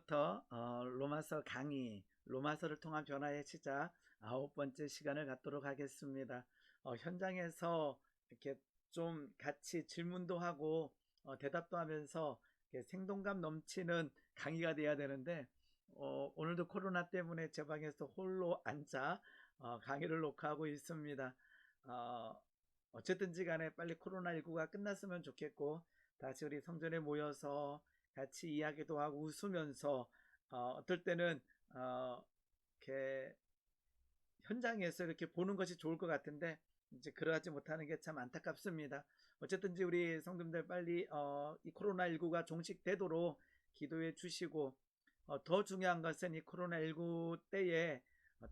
오늘부터 로마서 강의, 로마서를 통한 변화의 시작 9번째 시간을 갖도록 하겠습니다. 현장에서 이렇게 좀 같이 질문도 하고 대답도 하면서 이렇게 생동감 넘치는 강의가 돼야 되는데 오늘도 코로나 때문에 제 방에서 홀로 앉아 강의를 녹화하고 있습니다. 어쨌든지 간에 빨리 코로나19가 끝났으면 좋겠고 다시 우리 성전에 모여서 같이 이야기도 하고 웃으면서 어떨 때는 이렇게 현장에서 이렇게 보는 것이 좋을 것 같은데 이제 그러하지 못하는 게 참 안타깝습니다. 어쨌든지 우리 성도님들 빨리 이 코로나19가 종식되도록 기도해 주시고 더 중요한 것은 이 코로나19 때에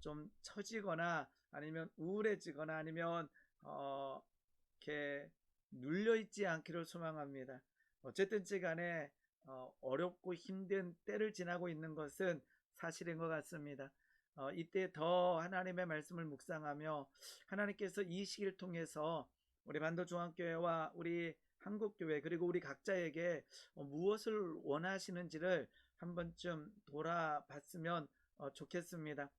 좀 처지거나 아니면 우울해지거나 아니면 이렇게 눌려있지 않기를 소망합니다. 어쨌든지 간에 어렵고 힘든 때를 지나고 있는 것은 사실인 것 같습니다. 이때 더 하나님의 말씀을 묵상하며 하나님께서 이 시기를 통해서 우리 반도중앙교회와 우리 한국교회 그리고 우리 각자에게 무엇을 원하시는지를 한 번쯤 돌아봤으면 좋겠습니다.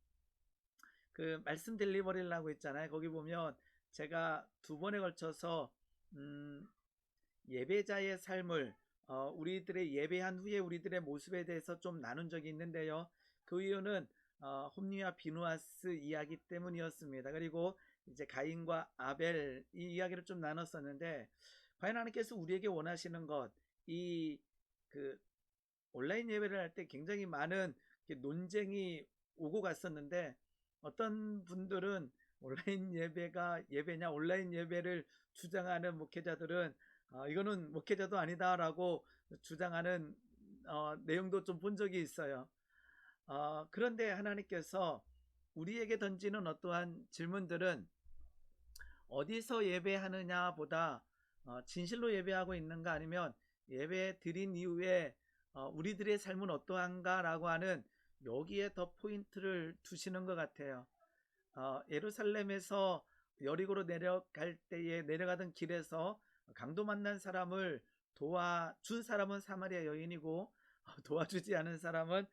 그 말씀 딜리버리라고 있잖아요. 거기 보면 제가 2번에 걸쳐서 예배자의 삶을 우리들의 예배한 후에 우리들의 모습에 대해서 좀 나눈 적이 있는데요. 그 이유는 홈리와 비누아스 이야기 때문이었습니다. 그리고 이제 가인과 아벨 이 이야기를 좀 나눴었는데 과연 하나님께서 우리에게 원하시는 것, 그 온라인 예배를 할 때 굉장히 많은 논쟁이 오고 갔었는데 어떤 분들은 온라인 예배가 예배냐 온라인 예배를 주장하는 목회자들은 이거는 목회자도 아니다라고 주장하는 내용도 좀 본 적이 있어요. 그런데 하나님께서 우리에게 던지는 어떠한 질문들은 어디서 예배하느냐 보다 진실로 예배하고 있는가 아니면 예배 드린 이후에 우리들의 삶은 어떠한가 라고 하는 여기에 더 포인트를 두시는 것 같아요. 예루살렘에서 여리고로 내려갈 때에 내려가던 길에서 강도 만난 사람을 도와준 사람은 사마리아 여인이고 도와주지 않은 사람은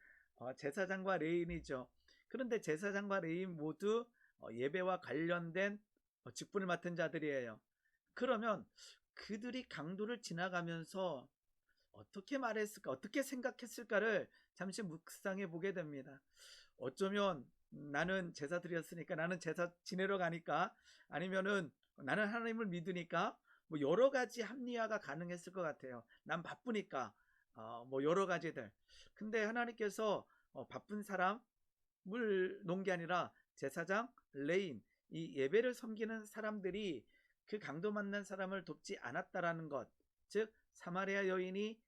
제사장과 레인이죠. 그런데 제사장과 레인 모두 예배와 관련된 직분을 맡은 자들이에요. 그러면 그들이 강도를 지나가면서 어떻게 말했을까, 어떻게 생각했을까를 잠시 묵상해 보게 됩니다. 어쩌면 나는 제사 드렸으니까, 나는 제사 지내러 가니까, 아니면은 나는 하나님을 믿으니까, 뭐 여러 가지 합리화가 가능했을 것 같아요. 난 바쁘니까, 뭐 여러 가지들. 근데 하나님께서 바쁜 사람을 놓은 게 아니라 제사장, 레인, 이 예배를 섬기는 사람들이 그 강도 만난 사람을 돕지 않았다라는 것, 즉 사마리아 여인이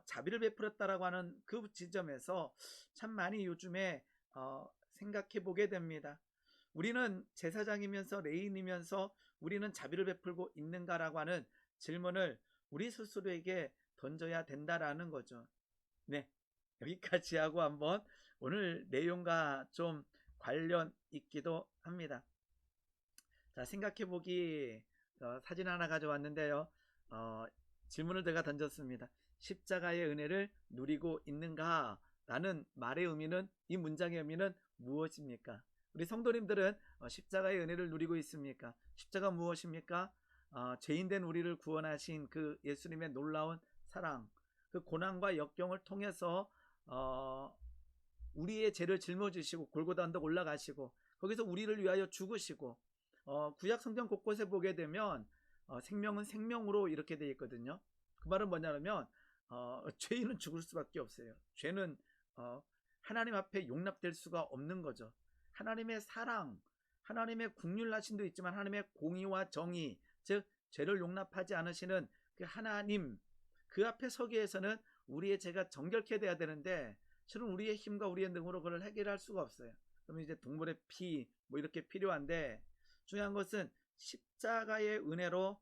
자비를 베풀었다라고 하는 그 지점에서 참 많이 요즘에 생각해 보게 됩니다. 우리는 제사장이면서 레인이면서 우리는 자비를 베풀고 있는가라고 하는 질문을 우리 스스로에게 던져야 된다라는 거죠. 네, 여기까지 하고 한번 오늘 내용과 좀 관련 있기도 합니다. 자, 생각해 보기 사진 하나 가져왔는데요. 질문을 제가 던졌습니다. 십자가의 은혜를 누리고 있는가? 라는 말의 의미는, 이 문장의 의미는 무엇입니까? 우리 성도님들은 십자가의 은혜를 누리고 있습니까? 십자가 무엇입니까? 죄인된 우리를 구원하신 그 예수님의 놀라운 사랑, 그 고난과 역경을 통해서 우리의 죄를 짊어지시고 골고다 언덕 올라가시고 거기서 우리를 위하여 죽으시고 구약 성경 곳곳에 보게 되면 생명은 생명으로 이렇게 되어 있거든요. 그 말은 뭐냐면 죄인은 죽을 수밖에 없어요. 죄는 하나님 앞에 용납될 수가 없는 거죠. 하나님의 사랑, 하나님의 국률하심도 있지만 하나님의 공의와 정의, 즉 죄를 용납하지 않으시는 그 하나님, 그 앞에 서기 위해서는 우리의 죄가 정결케 돼야 되는데 실은 우리의 힘과 우리의 능으로 그걸 해결할 수가 없어요. 그러면 이제 동물의 피 뭐 이렇게 필요한데 중요한 것은 십자가의 은혜로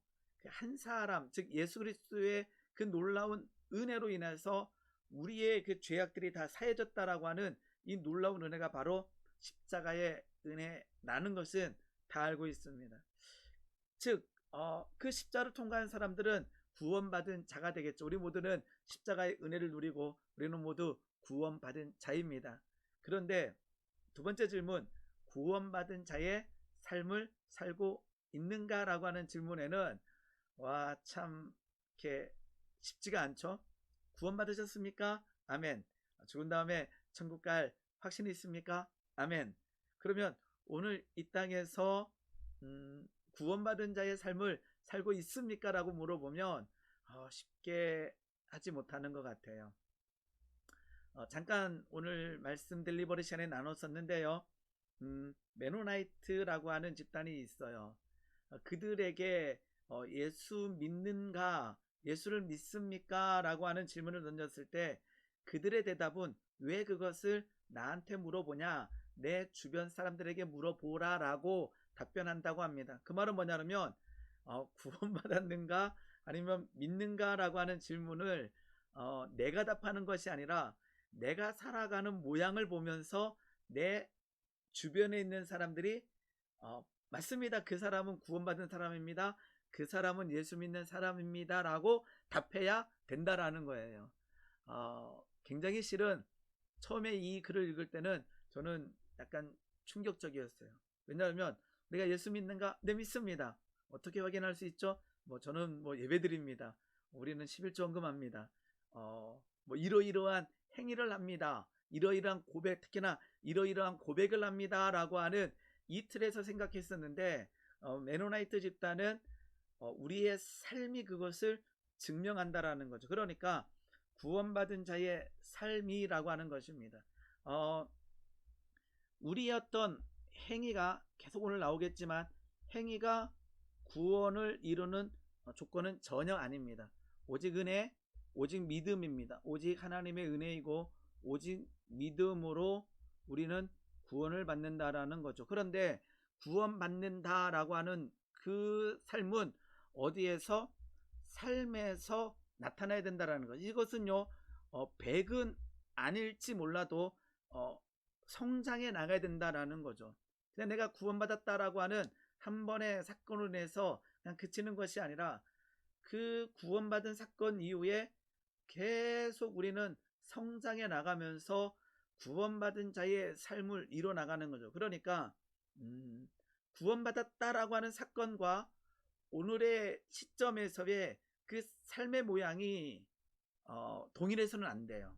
한 사람, 즉 예수 그리스도의 그 놀라운 은혜로 인해서 우리의 그 죄악들이 다 사해졌다라고 하는 이 놀라운 은혜가 바로 십자가의 은혜라는 것은 다 알고 있습니다. 즉 그 십자를 통과한 사람들은 구원받은 자가 되겠죠. 우리 모두는 십자가의 은혜를 누리고 우리는 모두 구원받은 자입니다. 그런데 두 번째 질문, 구원받은 자의 삶을 살고 있는가라고 하는 질문에는 참 이렇게 쉽지가 않죠. 구원받으셨습니까? 아멘. 죽은 다음에 천국 갈 확신이 있습니까? 아멘. 그러면 오늘 이 땅에서 구원받은 자의 삶을 살고 있습니까? 라고 물어보면 쉽게 하지 못하는 것 같아요. 잠깐 오늘 말씀 델리버리 시간에 나눴었는데요. 메노나이트라고 하는 집단이 있어요. 그들에게 예수 믿는가, 예수를 믿습니까? 라고 하는 질문을 던졌을 때 그들의 대답은 왜 그것을 나한테 물어보냐, 내 주변 사람들에게 물어보라 라고 답변한다고 합니다. 그 말은 뭐냐면 구원받았는가 아니면 믿는가 라고 하는 질문을 내가 답하는 것이 아니라 내가 살아가는 모양을 보면서 내 주변에 있는 사람들이 맞습니다. 그 사람은 구원받은 사람입니다. 그 사람은 예수 믿는 사람입니다. 라고 답해야 된다라는 거예요. 굉장히 실은 처음에 이 글을 읽을 때는 저는 약간 충격적이었어요. 왜냐하면 내가 예수 믿는가? 네, 믿습니다. 어떻게 확인할 수 있죠? 저는 예배드립니다. 우리는 11조 헌금합니다. 이러이러한 행위를 합니다. 이러이러한 고백, 특히나 이러이러한 고백을 합니다. 라고 하는 이 틀에서 생각했었는데 메노나이트 집단은 우리의 삶이 그것을 증명한다라는 거죠. 그러니까 구원받은 자의 삶이라고 하는 것입니다. 우리의 어떤 행위가 계속 오늘 나오겠지만 행위가 구원을 이루는 조건은 전혀 아닙니다. 오직 은혜, 오직 믿음입니다. 오직 하나님의 은혜이고 오직 믿음으로 우리는 구원을 받는다라는 거죠. 그런데 구원받는다라고 하는 그 삶은 어디에서? 삶에서 나타나야 된다라는 거죠. 이것은요, 100은 아닐지 몰라도 성장해 나가야 된다라는 거죠. 그냥 내가 구원받았다라고 하는 한 번의 사건으로 인해서 그냥 그치는 것이 아니라 그 구원받은 사건 이후에 계속 우리는 성장해 나가면서 구원받은 자의 삶을 이뤄 나가는 거죠. 그러니까 구원받았다라고 하는 사건과 오늘의 시점에서의 그 삶의 모양이 동일해서는 안 돼요.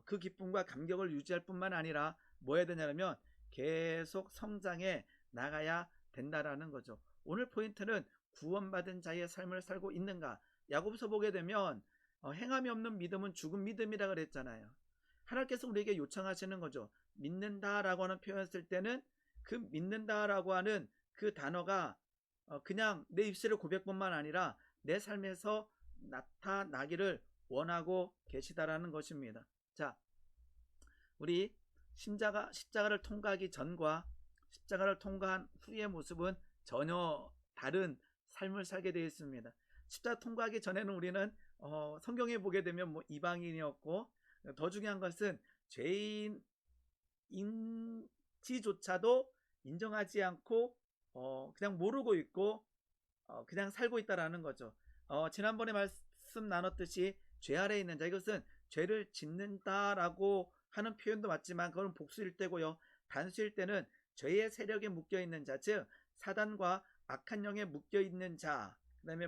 그 기쁨과 감격을 유지할 뿐만 아니라 뭐 해야 되냐면 계속 성장해 나가야 된다라는 거죠. 오늘 포인트는 구원받은 자의 삶을 살고 있는가. 야고보서 보게 되면 행함이 없는 믿음은 죽은 믿음이라 그랬잖아요. 하나님께서 우리에게 요청하시는 거죠. 믿는다라고 하는 표현을 쓸 때는 그 믿는다라고 하는 그 단어가 그냥 내 입술의 고백뿐만 아니라 내 삶에서 나타나기를 원하고 계시다라는 것입니다. 자, 우리 십자가를 통과하기 전과 십자가를 통과한 후의 모습은 전혀 다른 삶을 살게 되어 있습니다. 십자가 통과하기 전에는 우리는 성경에 보게 되면 이방인이었고, 더 중요한 것은 죄인인지조차도 인정하지 않고 그냥 모르고 있고 그냥 살고 있다라는 거죠. 지난번에 말씀 나눴듯이 죄 아래에 있는 자, 이것은 죄를 짓는다라고 하는 표현도 맞지만 그건 복수일 때고요. 단수일 때는 죄의 세력에 묶여있는 자, 즉 사단과 악한 영에 묶여있는 자, 그 다음에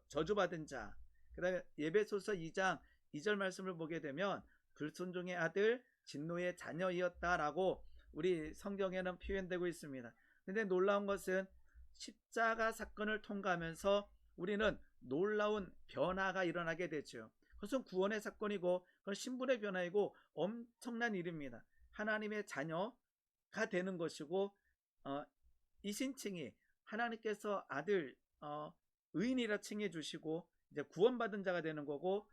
저주받은 자, 그 다음에 에베소서 2장 2절 말씀을 보게 되면 불순종의 아들, 진노의 자녀이었다라고 우리 성경에는 표현되고 있습니다. 근데 놀라운 것은 십자가 사건을 통과하면서 우리는 놀라운 변화가 일어나게 되죠. 그것은 구원의 사건이고 그건 신분의 변화이고 엄청난 일입니다. 하나님의 자녀가 되는 것이고 이 신칭이 하나님께서 아들 의인이라 칭해 주시고 이제 구원받은 자가 되는 거고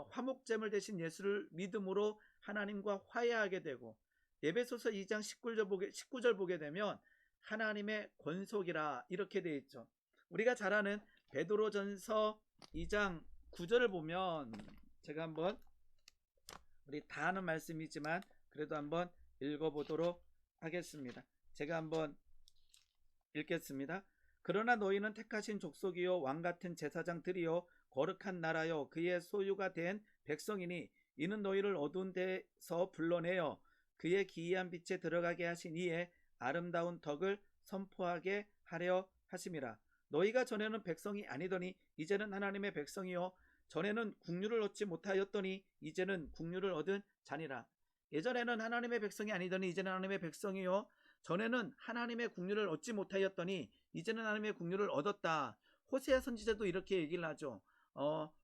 화목제물 대신 예수를 믿음으로 하나님과 화해하게 되고 에베소서 2장 19절 보게 되면 하나님의 권속이라 이렇게 되어 있죠. 우리가 잘 아는 베드로전서 2장 9절을 보면 제가 한번 우리 다 아는 말씀이지만 그래도 한번 읽어보도록 하겠습니다. 제가 한번 읽겠습니다. 그러나 너희는 택하신 족속이요 왕같은 제사장들이요 거룩한 나라요 그의 소유가 된 백성이니 이는 너희를 어두운 데서 불러내어 그의 기이한 빛에 들어가게 하신 이의 아름다운 덕을 선포하게 하려 하심이라. 너희가 전에는 백성이 아니더니 이제는 하나님의 백성이요 전에는 국류를 얻지 못하였더니 이제는 국류를 얻은 자니라. 예전에는 하나님의 백성이 아니더니 이제는 하나님의 백성이요 전에는 하나님의 국류를 얻지 못하였더니 이제는 하나님의 국류를 얻었다. 호세아 선지자도 이렇게 얘기를 하죠.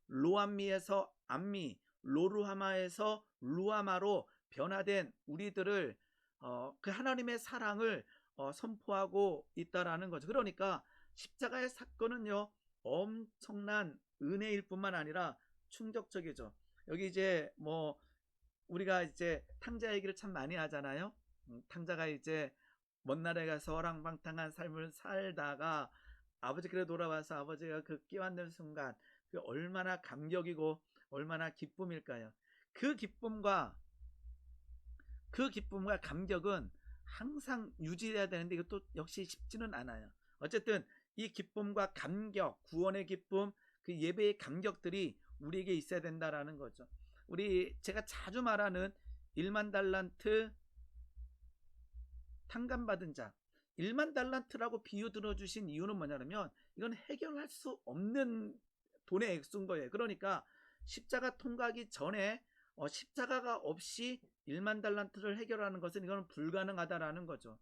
로암미에서 암미, 로루하마에서 루하마로 변화된 우리들을 그 하나님의 사랑을 선포하고 있다라는 거죠. 그러니까 십자가의 사건은요 엄청난 은혜일 뿐만 아니라 충격적이죠. 여기 이제 뭐 우리가 이제 탕자 얘기를 참 많이 하잖아요. 탕자가 이제 먼 나라에 가서 허랑방탕한 삶을 살다가 아버지께로 돌아와서 아버지가 그 끼얹는 순간 그 얼마나 감격이고 얼마나 기쁨일까요? 그 기쁨과 감격은 항상 유지해야 되는데 이것도 역시 쉽지는 않아요. 어쨌든 이 기쁨과 감격, 구원의 기쁨, 그 예배의 감격들이 우리에게 있어야 된다라는 거죠. 제가 자주 말하는 1만 달란트 탕감받은 자, 1만 달란트라고 비유 들어주신 이유는 뭐냐면 이건 해결할 수 없는 돈의 액수인 거예요. 그러니까 십자가 통과하기 전에 십자가가 없이 1만 달란트를 해결하는 것은 이건 불가능하다라는 거죠.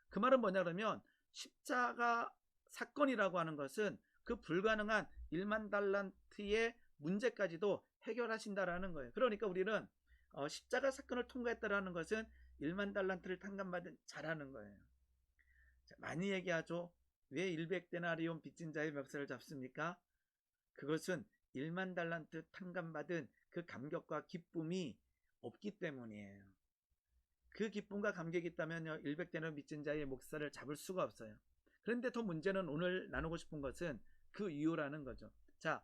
그 말은 뭐냐면 십자가 사건이라고 하는 것은 그 불가능한 1만 달란트의 문제까지도 해결하신다라는 거예요. 그러니까 우리는 십자가 사건을 통과했다라는 것은 1만 달란트를 탕감받은 자라는 거예요. 자, 많이 얘기하죠. 왜 100데나리온 빚진 자의 멱살을 잡습니까? 그것은 1만 달란트 탕감받은 그 감격과 기쁨이 없기 때문이에요. 그 기쁨과 감격이 있다면요 100데나리온 빚진 자의 몫살을 잡을 수가 없어요. 그런데 더 문제는 오늘 나누고 싶은 것은 그 이유라는 거죠. 자,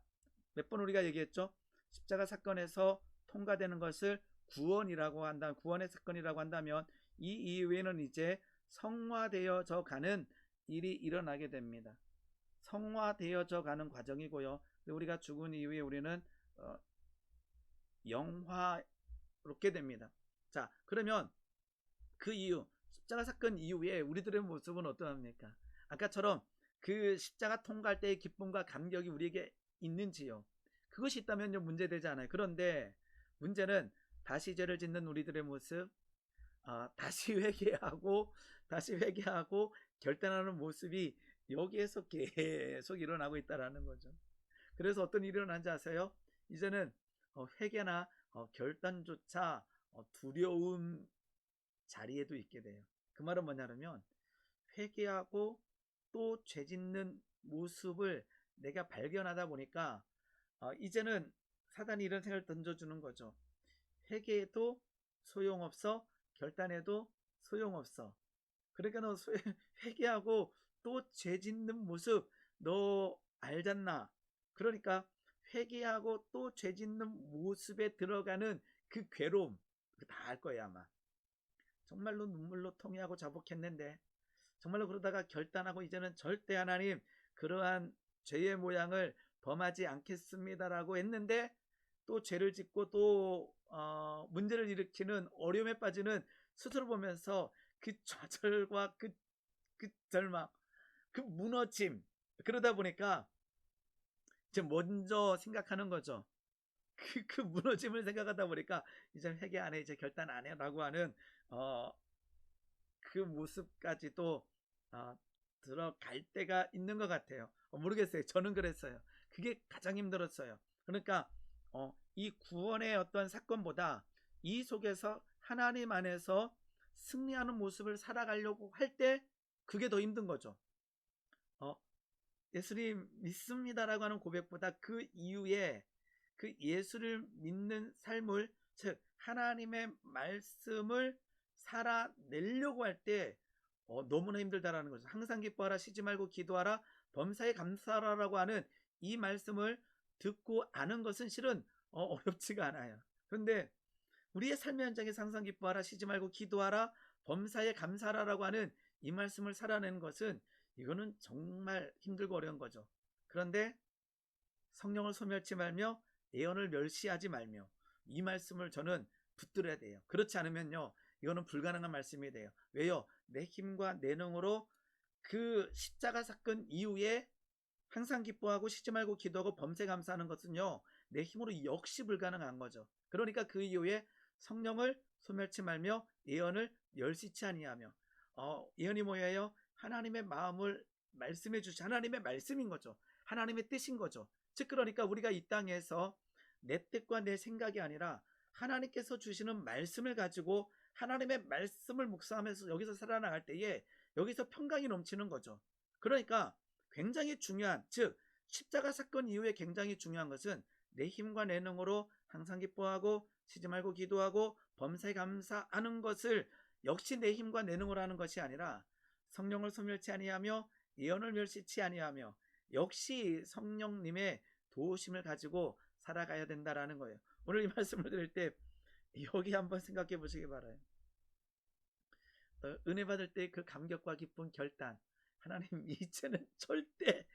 몇 번 우리가 얘기했죠? 십자가 사건에서 통과되는 것을 구원이라고 한다, 구원의 사건이라고 한다면 이 이후에는 이제 성화되어져 가는 일이 일어나게 됩니다. 성화되어져 가는 과정이고요. 우리가 죽은 이후에 우리는 영화롭게 됩니다. 자, 그러면 그 이후 십자가 사건 이후에 우리들의 모습은 어떠합니까? 아까처럼 그 십자가 통과할 때의 기쁨과 감격이 우리에게 있는지요? 그것이 있다면 문제되지 않아요. 그런데 문제는 다시 죄를 짓는 우리들의 모습, 다시 회개하고 결단하는 모습이 여기에서 계속 일어나고 있다는 거죠. 그래서 어떤 일이 일어난지 아세요? 이제는 회개나 결단조차 두려운 자리에도 있게 돼요. 그 말은 뭐냐면 회개하고 또 죄짓는 모습을 내가 발견하다 보니까 이제는 사단이 이런 생각을 던져주는 거죠. 회개해도 소용없어, 결단해도 소용없어. 그러니까 너 회개하고 또 죄짓는 모습 너 알잖나. 그러니까 회개하고 또 죄짓는 모습에 들어가는 그 괴로움 다 알 거야 아마. 정말로 눈물로 통회하고 자복했는데 정말로 그러다가 결단하고 이제는 절대 하나님 그러한 죄의 모양을 범하지 않겠습니다라고 했는데 또 죄를 짓고 또 문제를 일으키는 어려움에 빠지는 스스로 보면서 그 좌절과 그 절망, 그 무너짐, 그러다 보니까 이제 먼저 생각하는 거죠. 그 무너짐을 생각하다 보니까 이제 회개 안 해, 이제 결단 안 해라고 하는 그 모습까지도 들어갈 때가 있는 것 같아요. 모르겠어요. 저는 그랬어요. 그게 가장 힘들었어요. 그러니까 이 구원의 어떤 사건보다 이 속에서 하나님 안에서 승리하는 모습을 살아가려고 할 때 그게 더 힘든 거죠. 예수님 믿습니다라고 하는 고백보다 그 이후에 그 예수를 믿는 삶을, 즉 하나님의 말씀을 살아내려고 할 때 너무나 힘들다라는 거죠. 항상 기뻐하라, 쉬지 말고 기도하라, 범사에 감사하라라고 하는 이 말씀을 듣고 아는 것은 실은 어렵지가 않아요. 그런데 우리의 삶의 현장에서 항상 기뻐하라, 쉬지 말고 기도하라, 범사에 감사하라라고 하는 이 말씀을 살아내는 것은 이거는 정말 힘들고 어려운 거죠. 그런데 성령을 소멸치 말며 예언을 멸시하지 말며 이 말씀을 저는 붙들어야 돼요. 그렇지 않으면요, 이거는 불가능한 말씀이 돼요. 왜요? 내 힘과 내 능으로 그 십자가 사건 이후에 항상 기뻐하고 쉬지 말고 기도하고 범사 감사하는 것은요, 내 힘으로 역시 불가능한 거죠. 그러니까 그 이후에 성령을 소멸치 말며 예언을 멸시치 아니하며, 예언이 뭐예요? 하나님의 마음을 말씀해 주시, 하나님의 말씀인 거죠. 하나님의 뜻인 거죠. 즉 그러니까 우리가 이 땅에서 내 뜻과 내 생각이 아니라 하나님께서 주시는 말씀을 가지고 하나님의 말씀을 묵상하면서 여기서 살아나갈 때에 여기서 평강이 넘치는 거죠. 그러니까 굉장히 중요한, 즉 십자가 사건 이후에 굉장히 중요한 것은 내 힘과 내 능으로 항상 기뻐하고 쉬지 말고 기도하고 범사에 감사하는 것을 역시 내 힘과 내 능으로 하는 것이 아니라 성령을 소멸치 아니하며 예언을 멸시치 아니하며 역시 성령님의 도우심을 가지고 살아가야 된다라는 거예요. 오늘 이 말씀을 들을 때 여기 한번 생각해 보시기 바라요. 은혜 받을 때 그 감격과 기쁜 결단, 하나님 이제는 절대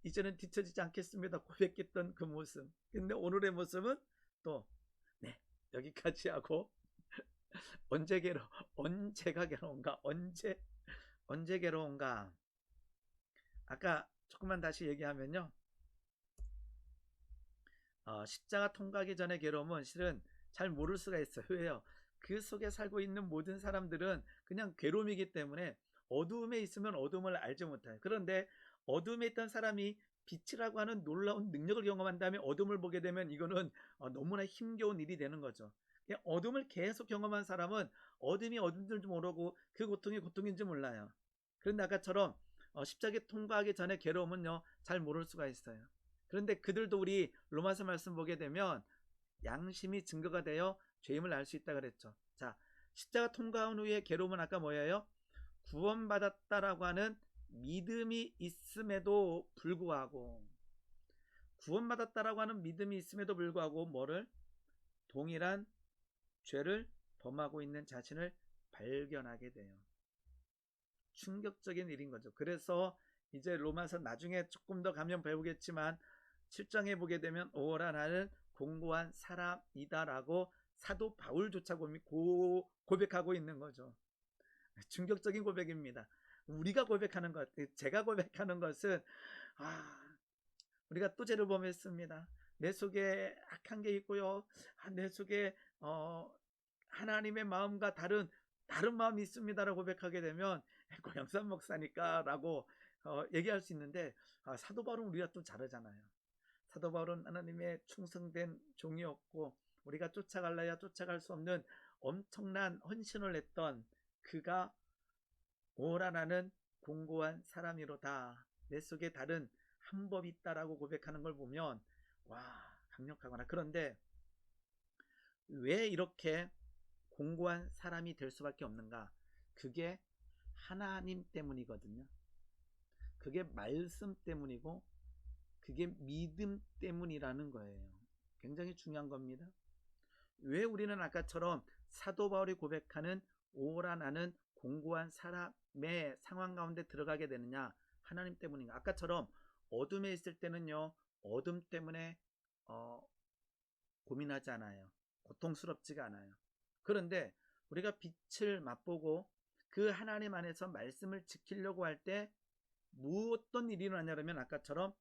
이제는 뒤처지지 않겠습니다 고백했던 그 모습. 근데 오늘의 모습은 또 네, 여기까지 하고 언제가 괴로운가, 언제 괴로운가. 아까 조금만 다시 얘기하면요, 십자가 통과하기 전에 괴로움은 실은 잘 모를 수가 있어요. 왜요? 그 속에 살고 있는 모든 사람들은 그냥 괴로움이기 때문에 어두움에 있으면 어둠을 알지 못해요. 그런데 어둠에 있던 사람이 빛이라고 하는 놀라운 능력을 경험한 다음에 어둠을 보게 되면 이거는 너무나 힘겨운 일이 되는 거죠. 그냥 어둠을 계속 경험한 사람은 어둠이 어둠인 줄 모르고 그 고통이 고통인지 몰라요. 그런데 아까처럼 십자가 통과하기 전에 괴로움은요, 잘 모를 수가 있어요. 그런데 그들도 우리 로마서 말씀 보게 되면 양심이 증거가 되어 죄임을 알 수 있다 그랬죠. 자, 십자가 통과한 후에 괴로움은 아까 뭐예요? 구원받았다라고 하는 믿음이 있음에도 불구하고, 구원받았다라고 하는 믿음이 있음에도 불구하고 뭐를? 동일한 죄를 범하고 있는 자신을 발견하게 돼요. 충격적인 일인 거죠. 그래서 이제 로마서 나중에 조금 더 가면 배우겠지만 7장에 보게 되면 오라 나는 공고한 사람이다라고 사도 바울조차 고백하고 있는 거죠. 충격적인 고백입니다. 우리가 고백하는 것, 제가 고백하는 것은 우리가 또 죄를 범했습니다. 내 속에 악한 게 있고요. 내 속에 하나님의 마음과 다른 마음이 있습니다라고 고백하게 되면 고영산 목사니까 라고 얘기할 수 있는데, 사도 바울은 우리가 또 다르잖아요. 사도 바울은 하나님의 충성된 종이었고 우리가 쫓아갈라야 쫓아갈 수 없는 엄청난 헌신을 했던 그가 오라 나는 공고한 사람이로다, 내 속에 다른 한 법이 있다라고 고백하는 걸 보면 와, 강력하구나. 그런데 왜 이렇게 공고한 사람이 될 수밖에 없는가? 그게 하나님 때문이거든요. 그게 말씀 때문이고 그게 믿음 때문이라는 거예요. 굉장히 중요한 겁니다. 왜 우리는 아까처럼 사도 바울이 고백하는 오라 나는 공고한 사람의 상황 가운데 들어가게 되느냐? 하나님 때문인가? 아까처럼 어둠에 있을 때는요, 어둠 때문에 고민하지 않아요. 고통스럽지가 않아요. 그런데 우리가 빛을 맛보고 그 하나님 안에서 말씀을 지키려고 할 때 어떤 일이 일어나냐면 아까처럼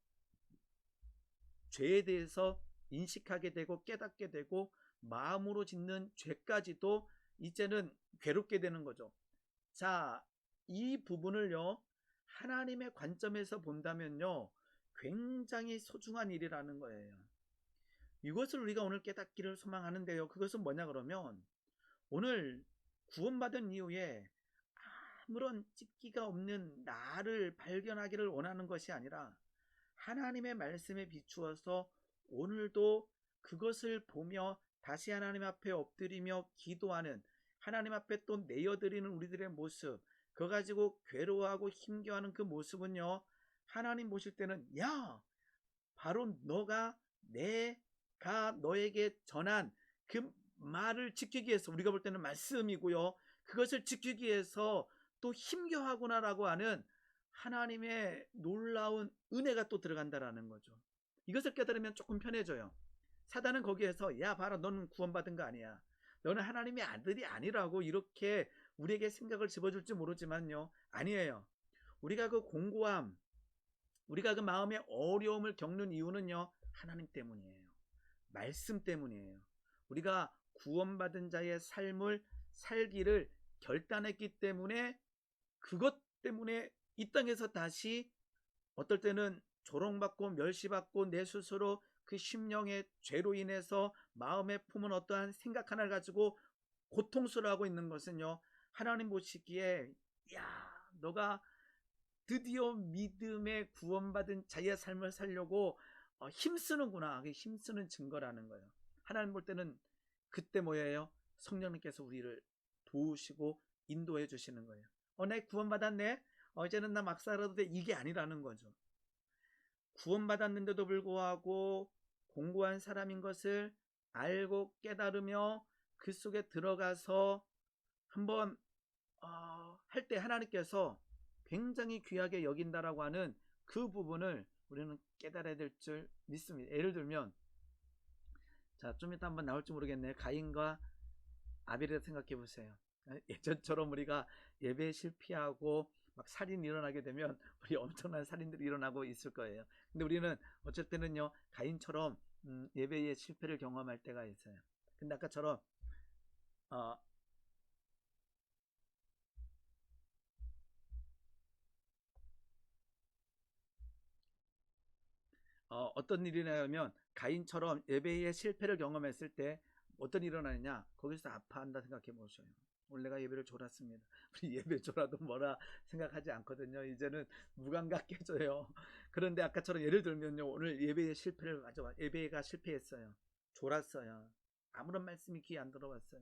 죄에 대해서 인식하게 되고 깨닫게 되고 마음으로 짓는 죄까지도 이제는 괴롭게 되는 거죠. 자, 이 부분을요, 하나님의 관점에서 본다면요, 굉장히 소중한 일이라는 거예요. 이것을 우리가 오늘 깨닫기를 소망하는데요. 그것은 뭐냐 그러면 오늘 구원받은 이후에 아무런 찝기가 없는 나를 발견하기를 원하는 것이 아니라 하나님의 말씀에 비추어서 오늘도 그것을 보며 다시 하나님 앞에 엎드리며 기도하는, 하나님 앞에 또 내어드리는 우리들의 모습, 그거 가지고 괴로워하고 힘겨워하는 그 모습은요, 하나님 보실 때는 야, 바로 내가 너에게 전한 그 말을 지키기 위해서, 우리가 볼 때는 말씀이고요, 그것을 지키기 위해서 또 힘겨워하구나라고 하는 하나님의 놀라운 은혜가 또 들어간다라는 거죠. 이것을 깨달으면 조금 편해져요. 사단은 거기에서 야 봐라 너는 구원받은 거 아니야. 너는 하나님의 아들이 아니라고 이렇게 우리에게 생각을 집어줄지 모르지만요. 아니에요. 우리가 그 공고함, 우리가 그 마음의 어려움을 겪는 이유는요. 하나님 때문이에요. 말씀 때문이에요. 우리가 구원받은 자의 삶을 살기를 결단했기 때문에 그것 때문에 이 땅에서 다시 어떨 때는 조롱받고 멸시받고 내 스스로 그 심령의 죄로 인해서 마음에 품은 어떠한 생각 하나를 가지고 고통스러워하고 있는 것은요. 하나님 보시기에 야 너가 드디어 믿음의 구원받은 자의 삶을 살려고 힘쓰는구나. 그게 힘쓰는 증거라는 거예요. 하나님 볼 때는 그때 뭐예요? 성령님께서 우리를 도우시고 인도해 주시는 거예요. 내 구원받았네. 이제는 나 막 살아도 돼. 이게 아니라는 거죠. 구원받았는데도 불구하고 공고한 사람인 것을 알고 깨달으며 그 속에 들어가서 한번 할 때 하나님께서 굉장히 귀하게 여긴다라고 하는 그 부분을 우리는 깨달아야 될 줄 믿습니다. 예를 들면 좀 이따 한번 나올지 모르겠네요. 가인과 아벨을 생각해 보세요. 예전처럼 우리가 예배에 실패하고 막 살인이 일어나게 되면 우리 엄청난 살인들이 일어나고 있을 거예요. 근데 우리는 어쩔 때는요 가인처럼 예배의 실패를 경험할 때가 있어요. 근데 아까처럼 어, 어떤 일이냐면 가인처럼 예배의 실패를 경험했을 때 어떤 일이 일어나느냐 거기서 아파한다 생각해 보셔요. 오늘 내가 예배를 졸았습니다. 우리 예배 졸아도 뭐라 생각하지 않거든요. 이제는 무감각해져요. 그런데 아까처럼 예를 들면요. 오늘 예배의 실패를 가져와 예배가 실패했어요. 졸았어요. 아무런 말씀이 귀에 안 들어왔어요.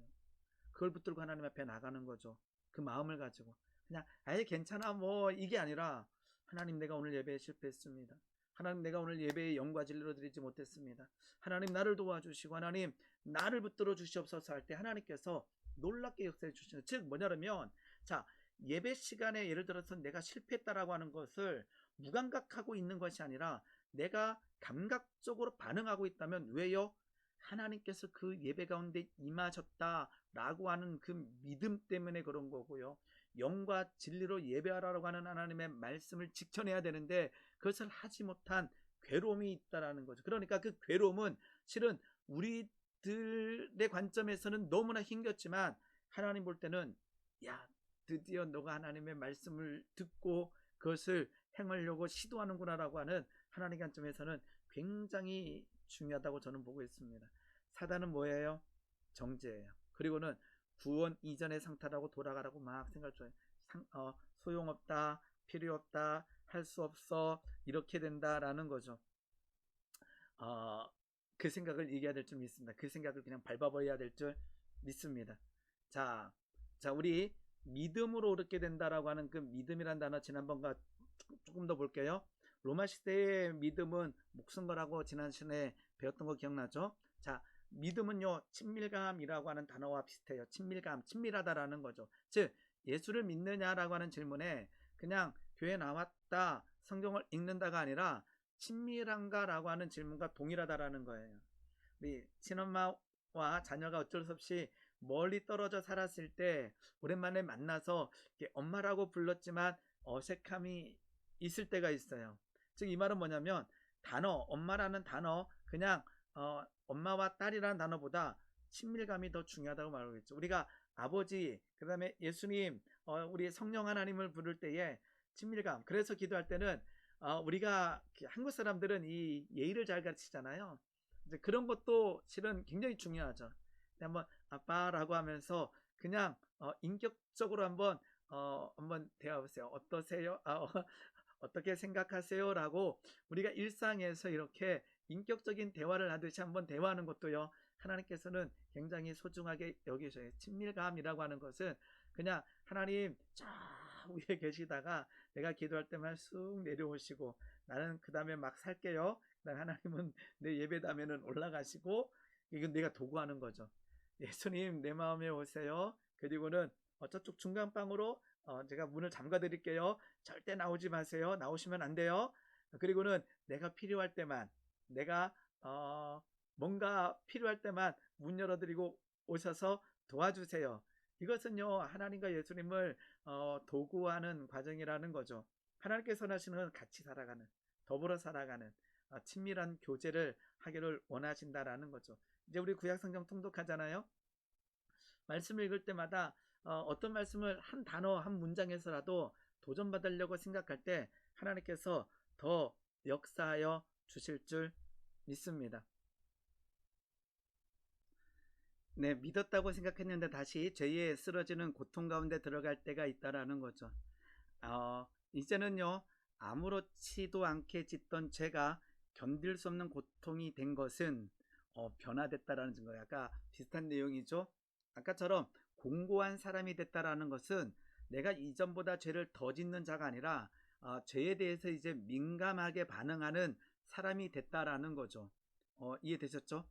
그걸 붙들고 하나님 앞에 나가는 거죠. 그 마음을 가지고 그냥 아예 괜찮아 뭐 이게 아니라 하나님 내가 오늘 예배에 실패했습니다. 하나님 내가 오늘 예배에 영과 진리로 드리지 못했습니다. 하나님 나를 도와주시고 하나님 나를 붙들어 주시옵소서 할 때 하나님께서 놀랍게 역사해 주시는 즉 뭐냐면 자 예배 시간에 예를 들어서 내가 실패했다라고 하는 것을 무감각하고 있는 것이 아니라 내가 감각적으로 반응하고 있다면 왜요? 하나님께서 그 예배 가운데 임하셨다라고 하는 그 믿음 때문에 그런 거고요. 영과 진리로 예배하라고 하는 하나님의 말씀을 지켜내야 되는데 그것을 하지 못한 괴로움이 있다라는 거죠. 그러니까 그 괴로움은 실은 우리들의 관점에서는 너무나 힘겹지만 하나님 볼 때는 야 드디어 너가 하나님의 말씀을 듣고 그것을 행하려고 시도하는구나라고 하는 하나님의 관점에서는 굉장히 중요하다고 저는 보고 있습니다. 사단은 뭐예요? 정죄예요. 그리고는 구원 이전의 상태라고 돌아가라고 막 생각해요. 소용없다, 필요 없다, 할 수 없어, 이렇게 된다라는 거죠. 어, 그 생각을 얘기해야 될 줄 믿습니다. 그 생각을 그냥 밟아버려야 될 줄 믿습니다. 자, 우리 믿음으로 얻게 된다라고 하는 그 믿음이란 단어 지난번과 조금 더 볼게요. 로마 시대의 믿음은 목숨 거라고 지난 시간에 배웠던 거 기억나죠? 자, 믿음은요, 친밀감이라고 하는 단어와 비슷해요. 친밀감, 친밀하다라는 거죠. 즉, 예수를 믿느냐라고 하는 질문에 그냥 교회 나왔다, 성경을 읽는다가 아니라 친밀한가라고 하는 질문과 동일하다라는 거예요. 우리 친엄마와 자녀가 어쩔 수 없이 멀리 떨어져 살았을 때 오랜만에 만나서 엄마라고 불렀지만 어색함이 있을 때가 있어요. 즉 이 말은 뭐냐면 단어, 엄마라는 단어 그냥 엄마와 딸이라는 단어보다 친밀감이 더 중요하다고 말하고 있죠. 우리가 아버지, 그 다음에 예수님, 우리 성령 하나님을 부를 때에 친밀감. 그래서 기도할 때는 우리가 한국 사람들은 이 예의를 잘 가르치잖아요. 이제 그런 것도 실은 굉장히 중요하죠. 한번 아빠라고 하면서 그냥 인격적으로 한번 대화해보세요. 어떠세요? 어떻게 생각하세요라고 우리가 일상에서 이렇게 인격적인 대화를 하듯이 한번 대화하는 것도요. 하나님께서는 굉장히 소중하게 여기셔요. 친밀감이라고 하는 것은 그냥 하나님 저 위에 계시다가 내가 기도할 때만 쑥 내려오시고 나는 그 다음에 막 살게요. 그다음에 하나님은 내 예배다면은 올라가시고 이건 내가 도구하는 거죠. 예수님 내 마음에 오세요. 그리고는 저쪽 중간방으로 제가 문을 잠가 드릴게요. 절대 나오지 마세요. 나오시면 안 돼요. 그리고는 내가 필요할 때만 내가 뭔가 필요할 때만 문 열어드리고 오셔서 도와주세요. 이것은요, 하나님과 예수님을 도구하는 과정이라는 거죠. 하나님께서 원하시는 같이 살아가는, 더불어 살아가는 친밀한 교제를 하기를 원하신다라는 거죠. 이제 우리 구약성경 통독하잖아요. 말씀을 읽을 때마다 어떤 말씀을 한 단어, 한 문장에서라도 도전받으려고 생각할 때 하나님께서 더 역사하여 주실 줄 믿습니다. 네, 믿었다고 생각했는데 다시 죄에 쓰러지는 고통 가운데 들어갈 때가 있다라는 거죠. 이제는요, 아무렇지도 않게 짓던 죄가 견딜 수 없는 고통이 된 것은 변화됐다라는 증거예요. 아까 비슷한 내용이죠. 아까처럼 공고한 사람이 됐다라는 것은 내가 이전보다 죄를 더 짓는 자가 아니라 죄에 대해서 이제 민감하게 반응하는 사람이 됐다라는 거죠. 이해되셨죠?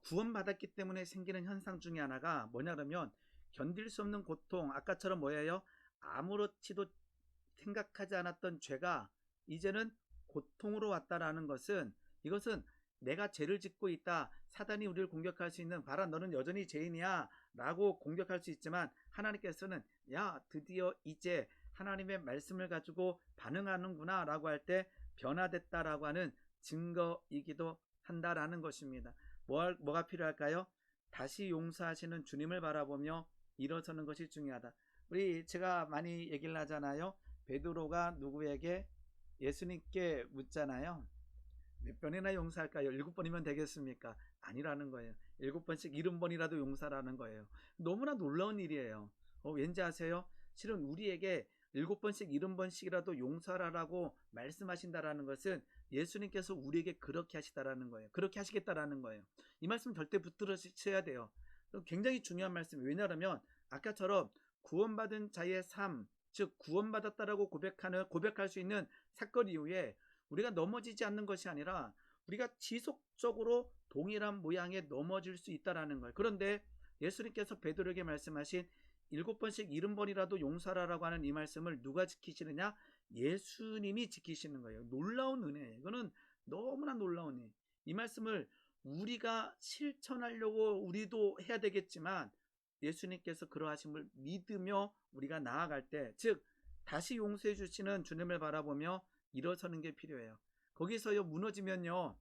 구원받았기 때문에 생기는 현상 중에 하나가 뭐냐 그러면 견딜 수 없는 고통, 아까처럼 뭐예요? 아무렇지도 생각하지 않았던 죄가 이제는 고통으로 왔다라는 것은, 이것은 내가 죄를 짓고 있다, 사단이 우리를 공격할 수 있는, 봐라 너는 여전히 죄인이야 라고 공격할 수 있지만 하나님께서는 야 드디어 이제 하나님의 말씀을 가지고 반응하는구나 라고 할 때 변화됐다라고 하는 증거이기도 한다라는 것입니다. 뭐가 필요할까요? 다시 용서하시는 주님을 바라보며 일어서는 것이 중요하다. 제가 많이 얘기를 하잖아요. 베드로가 누구에게? 예수님께 묻잖아요. 몇 번이나 용서할까요? 7번이면 되겠습니까? 아니라는 거예요. 7번씩 70번이라도 용서라는 거예요. 너무나 놀라운 일이에요. 왠지 아세요? 실은 우리에게 7번씩 70번씩이라도 용서하라고 말씀하신다라는 것은 예수님께서 우리에게 그렇게 하시다라는 거예요. 그렇게 하시겠다라는 거예요. 이 말씀 절대 붙들으셔야 돼요. 굉장히 중요한 말씀이에요. 왜냐하면 아까처럼 구원받은 자의 삶, 즉 구원받았다라고 고백할 수 있는 사건 이후에 우리가 넘어지지 않는 것이 아니라 우리가 지속적으로 동일한 모양에 넘어질 수 있다라는 거예요. 그런데 예수님께서 베드로에게 말씀하신 7번씩 70번이라도 용서하라고 하는 이 말씀을 누가 지키시느냐? 예수님이 지키시는 거예요. 놀라운 은혜예요. 이거는 너무나 놀라운 은혜. 이 말씀을 우리가 실천하려고 우리도 해야 되겠지만 예수님께서 그러하심을 믿으며 우리가 나아갈 때, 즉 다시 용서해 주시는 주님을 바라보며 일어서는 게 필요해요. 거기서요 무너지면요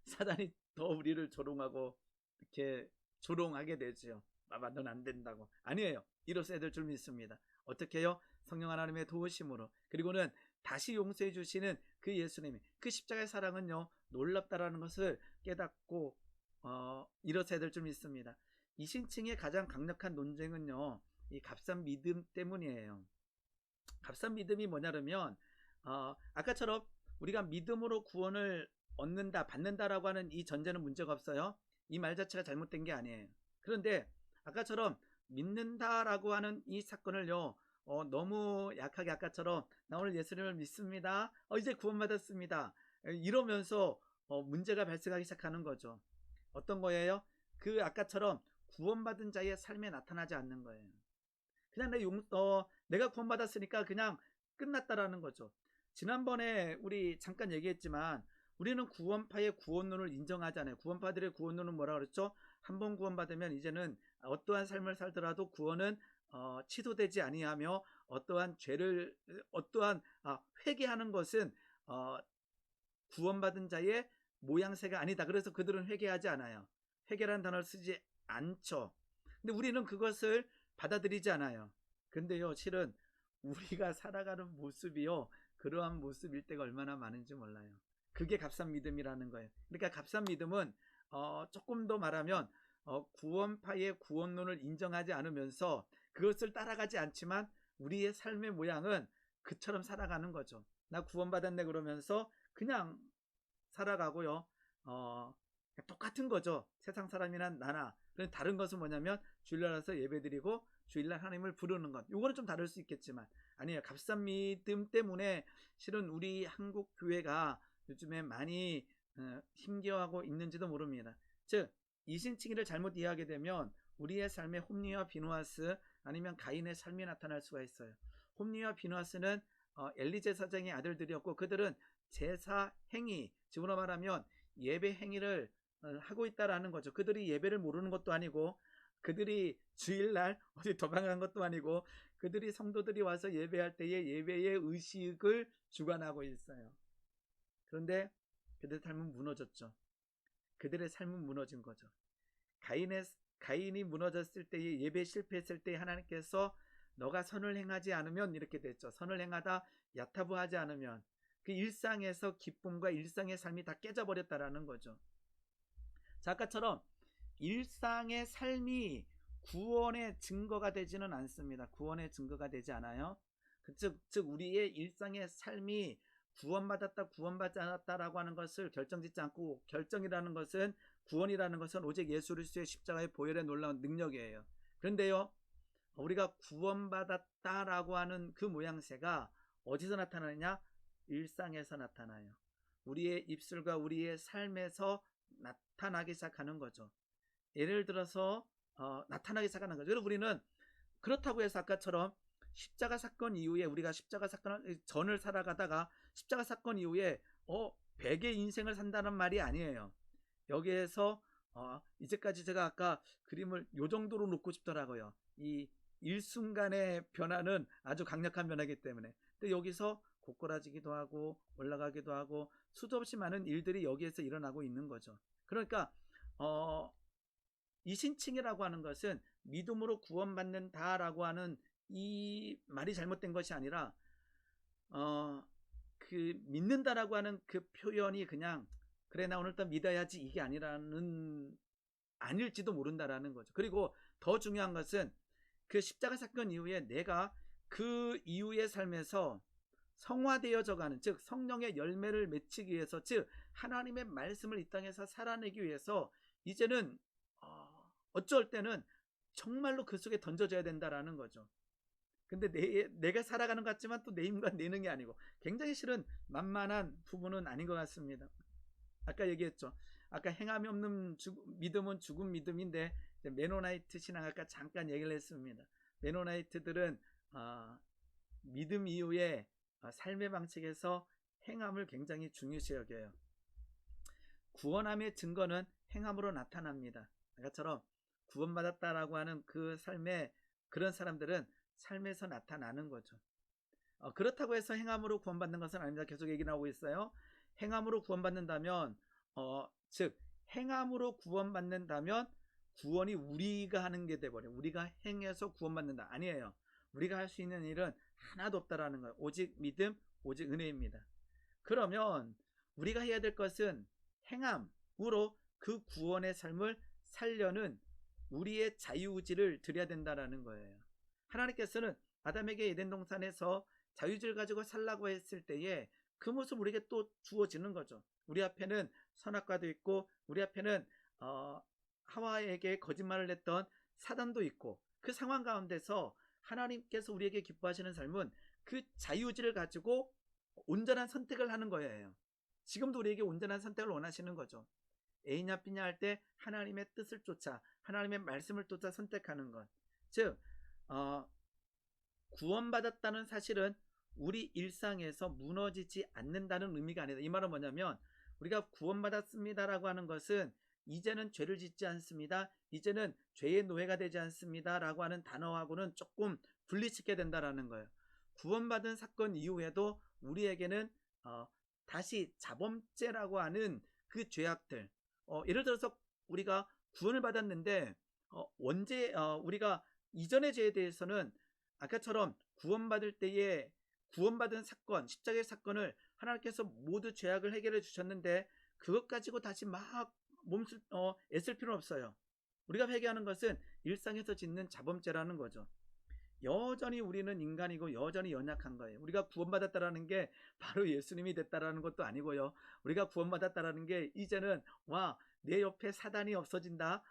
사단이 더 우리를 조롱하고 이렇게 조롱하게 되죠. 봐봐 넌 안 된다고. 아니에요. 일어서야 될 줄 믿습니다. 어떻게 해요? 성령 하나님의 도우심으로, 그리고는 다시 용서해 주시는 그 예수님의 그 십자가의 사랑은요 놀랍다라는 것을 깨닫고 일어서야 될 줄 믿습니다. 이 신층의 가장 강력한 논쟁은요 이 값싼 믿음 때문이에요. 값싼 믿음이 뭐냐면 아까처럼 우리가 믿음으로 구원을 얻는다, 받는다라고 하는 이 전제는 문제가 없어요. 이 말 자체가 잘못된 게 아니에요. 그런데 아까처럼 믿는다라고 하는 이 사건을요 너무 약하게 아까처럼 나 오늘 예수님을 믿습니다. 이제 구원받았습니다. 이러면서 문제가 발생하기 시작하는 거죠. 어떤 거예요? 그 아까처럼 구원받은 자의 삶에 나타나지 않는 거예요. 그냥 내가 구원받았으니까 그냥 끝났다라는 거죠. 지난번에 우리 잠깐 얘기했지만 우리는 구원파의 구원론을 인정하지 않아요. 구원파들의 구원론은 뭐라 그랬죠? 한 번 구원받으면 이제는 어떠한 삶을 살더라도 구원은 취소되지 아니하며 어떠한 회개하는 것은 구원받은 자의 모양새가 아니다. 그래서 그들은 회개하지 않아요. 회개라는 단어를 쓰지 않죠. 근데 우리는 그것을 받아들이지 않아요. 근데요 실은 우리가 살아가는 모습이요 그러한 모습일 때가 얼마나 많은지 몰라요. 그게 값싼 믿음이라는 거예요. 그러니까 값싼 믿음은 조금 더 말하면 구원파의 구원론을 인정하지 않으면서 그것을 따라가지 않지만 우리의 삶의 모양은 그처럼 살아가는 거죠. 나 구원받았네 그러면서 그냥 살아가고요. 똑같은 거죠. 세상 사람이란 나나. 그런데 다른 것은 뭐냐면 주일날 와서 예배드리고 주일날 하나님을 부르는 것. 요거는 좀 다를 수 있겠지만 아니에요. 값싼 믿음 때문에 실은 우리 한국 교회가 요즘에 많이 힘겨워하고 있는지도 모릅니다. 즉 이신칭의를 잘못 이해하게 되면 우리의 삶에 홈리와 비누아스 아니면 가인의 삶이 나타날 수가 있어요. 홈리와 비누아스는 엘리 제사장의 아들들이었고 그들은 제사 행위, 즉으로 말하면 예배 행위를 하고 있다라는 거죠. 그들이 예배를 모르는 것도 아니고, 그들이 주일날 어디 도망간 것도 아니고, 그들이 성도들이 와서 예배할 때에 예배의 의식을 주관하고 있어요. 그런데 그들의 삶은 무너졌죠. 그들의 삶은 무너진 거죠. 가인이 무너졌을 때에, 예배 실패했을 때 하나님께서 너가 선을 행하지 않으면, 이렇게 됐죠. 선을 행하다 야타부하지 않으면 그 일상에서 기쁨과 일상의 삶이 다 깨져버렸다라는 거죠. 자, 아까처럼 일상의 삶이 구원의 증거가 되지는 않습니다. 구원의 증거가 되지 않아요. 즉 우리의 일상의 삶이 구원받았다 구원받지 않았다라고 하는 것을 결정짓지 않고, 결정이라는 것은, 구원이라는 것은 오직 예수 그리스도의 십자가의 보혈의 놀라운 능력이에요. 그런데요, 우리가 구원받았다라고 하는 그 모양새가 어디서 나타나느냐? 일상에서 나타나요. 우리의 입술과 우리의 삶에서 나타나기 시작하는 거죠. 예를 들어서 나타나기 시작하는 거죠. 그래서 우리는 그렇다고 해서 아까처럼 십자가 사건 이후에, 우리가 십자가 사건 전을 살아가다가 십자가 사건 이후에 백의 인생을 산다는 말이 아니에요. 여기에서 이제까지 제가 아까 그림을 요 정도로 놓고 싶더라고요. 이 일순간의 변화는 아주 강력한 변화이기 때문에. 근데 여기서 고꾸라지기도 하고 올라가기도 하고 수도 없이 많은 일들이 여기에서 일어나고 있는 거죠. 그러니까 이 신칭이라고 하는 것은 믿음으로 구원받는다라고 하는 이 말이 잘못된 것이 아니라, 그 믿는다라고 하는 그 표현이 그냥 그래 나 오늘부터 믿어야지, 이게 아닐지도 모른다라는 거죠. 그리고 더 중요한 것은 그 십자가 사건 이후에 내가 그 이후의 삶에서 성화되어져 가는, 즉 성령의 열매를 맺히기 위해서, 즉 하나님의 말씀을 이 땅에서 살아내기 위해서 이제는 어쩔 때는 정말로 그 속에 던져져야 된다라는 거죠. 근데 내가 살아가는 것 같지만 또 내 힘과 내 능이 아니고 굉장히 실은 만만한 부분은 아닌 것 같습니다. 아까 얘기했죠. 아까 행함이 없는 믿음은 죽은 믿음인데, 메노나이트 신앙 아까 잠깐 얘기를 했습니다. 메노나이트들은 믿음 이후에 삶의 방식에서 행함을 굉장히 중요시 여겨요. 구원함의 증거는 행함으로 나타납니다. 아까처럼 구원받았다라고 하는 그 삶에, 그런 사람들은 삶에서 나타나는 거죠. 그렇다고 해서 행함으로 구원받는 것은 아닙니다. 계속 얘기 나오고 있어요. 행함으로 구원받는다면, 즉 행함으로 구원받는다면 구원이 우리가 하는 게 돼버려요. 우리가 행해서 구원받는다, 아니에요. 우리가 할 수 있는 일은 하나도 없다라는 거예요. 오직 믿음, 오직 은혜입니다. 그러면 우리가 해야 될 것은 행함으로 그 구원의 삶을 살려는 우리의 자유의지를 드려야 된다라는 거예요. 하나님께서는 아담에게 에덴 동산에서 자유의지를 가지고 살라고 했을 때에 그 모습 우리에게 또 주어지는 거죠. 우리 앞에는 선악과도 있고, 우리 앞에는 하와에게 거짓말을 했던 사단도 있고, 그 상황 가운데서 하나님께서 우리에게 기뻐하시는 삶은 그 자유의지를 가지고 온전한 선택을 하는 거예요. 지금도 우리에게 온전한 선택을 원하시는 거죠. A냐 B냐 할 때 하나님의 뜻을 쫓아, 하나님의 말씀을 쫓아 선택하는 것. 즉 구원받았다는 사실은 우리 일상에서 무너지지 않는다는 의미가 아니다. 이 말은 뭐냐면, 우리가 구원받았습니다라고 하는 것은 이제는 죄를 짓지 않습니다, 이제는 죄의 노예가 되지 않습니다 라고 하는 단어하고는 조금 분리시켜야 된다라는 거예요. 구원받은 사건 이후에도 우리에게는 다시 자범죄라고 하는 그 죄악들, 예를 들어서 우리가 구원을 받았는데 우리가 이전의 죄에 대해서는 아까처럼 구원받을 때에 구원받은 사건, 십자가의 사건을 하나님께서 모두 죄악을 해결해 주셨는데 그것 가지고 다시 막 애쓸 필요는 없어요. 우리가 회개하는 것은 일상에서 짓는 자범죄라는 거죠. 여전히 우리는 인간이고 여전히 연약한 거예요. 우리가 구원받았다라는 게 바로 예수님이 됐다라는 것도 아니고요. 우리가 구원받았다라는 게 이제는 내 옆에 사단이 없어진다.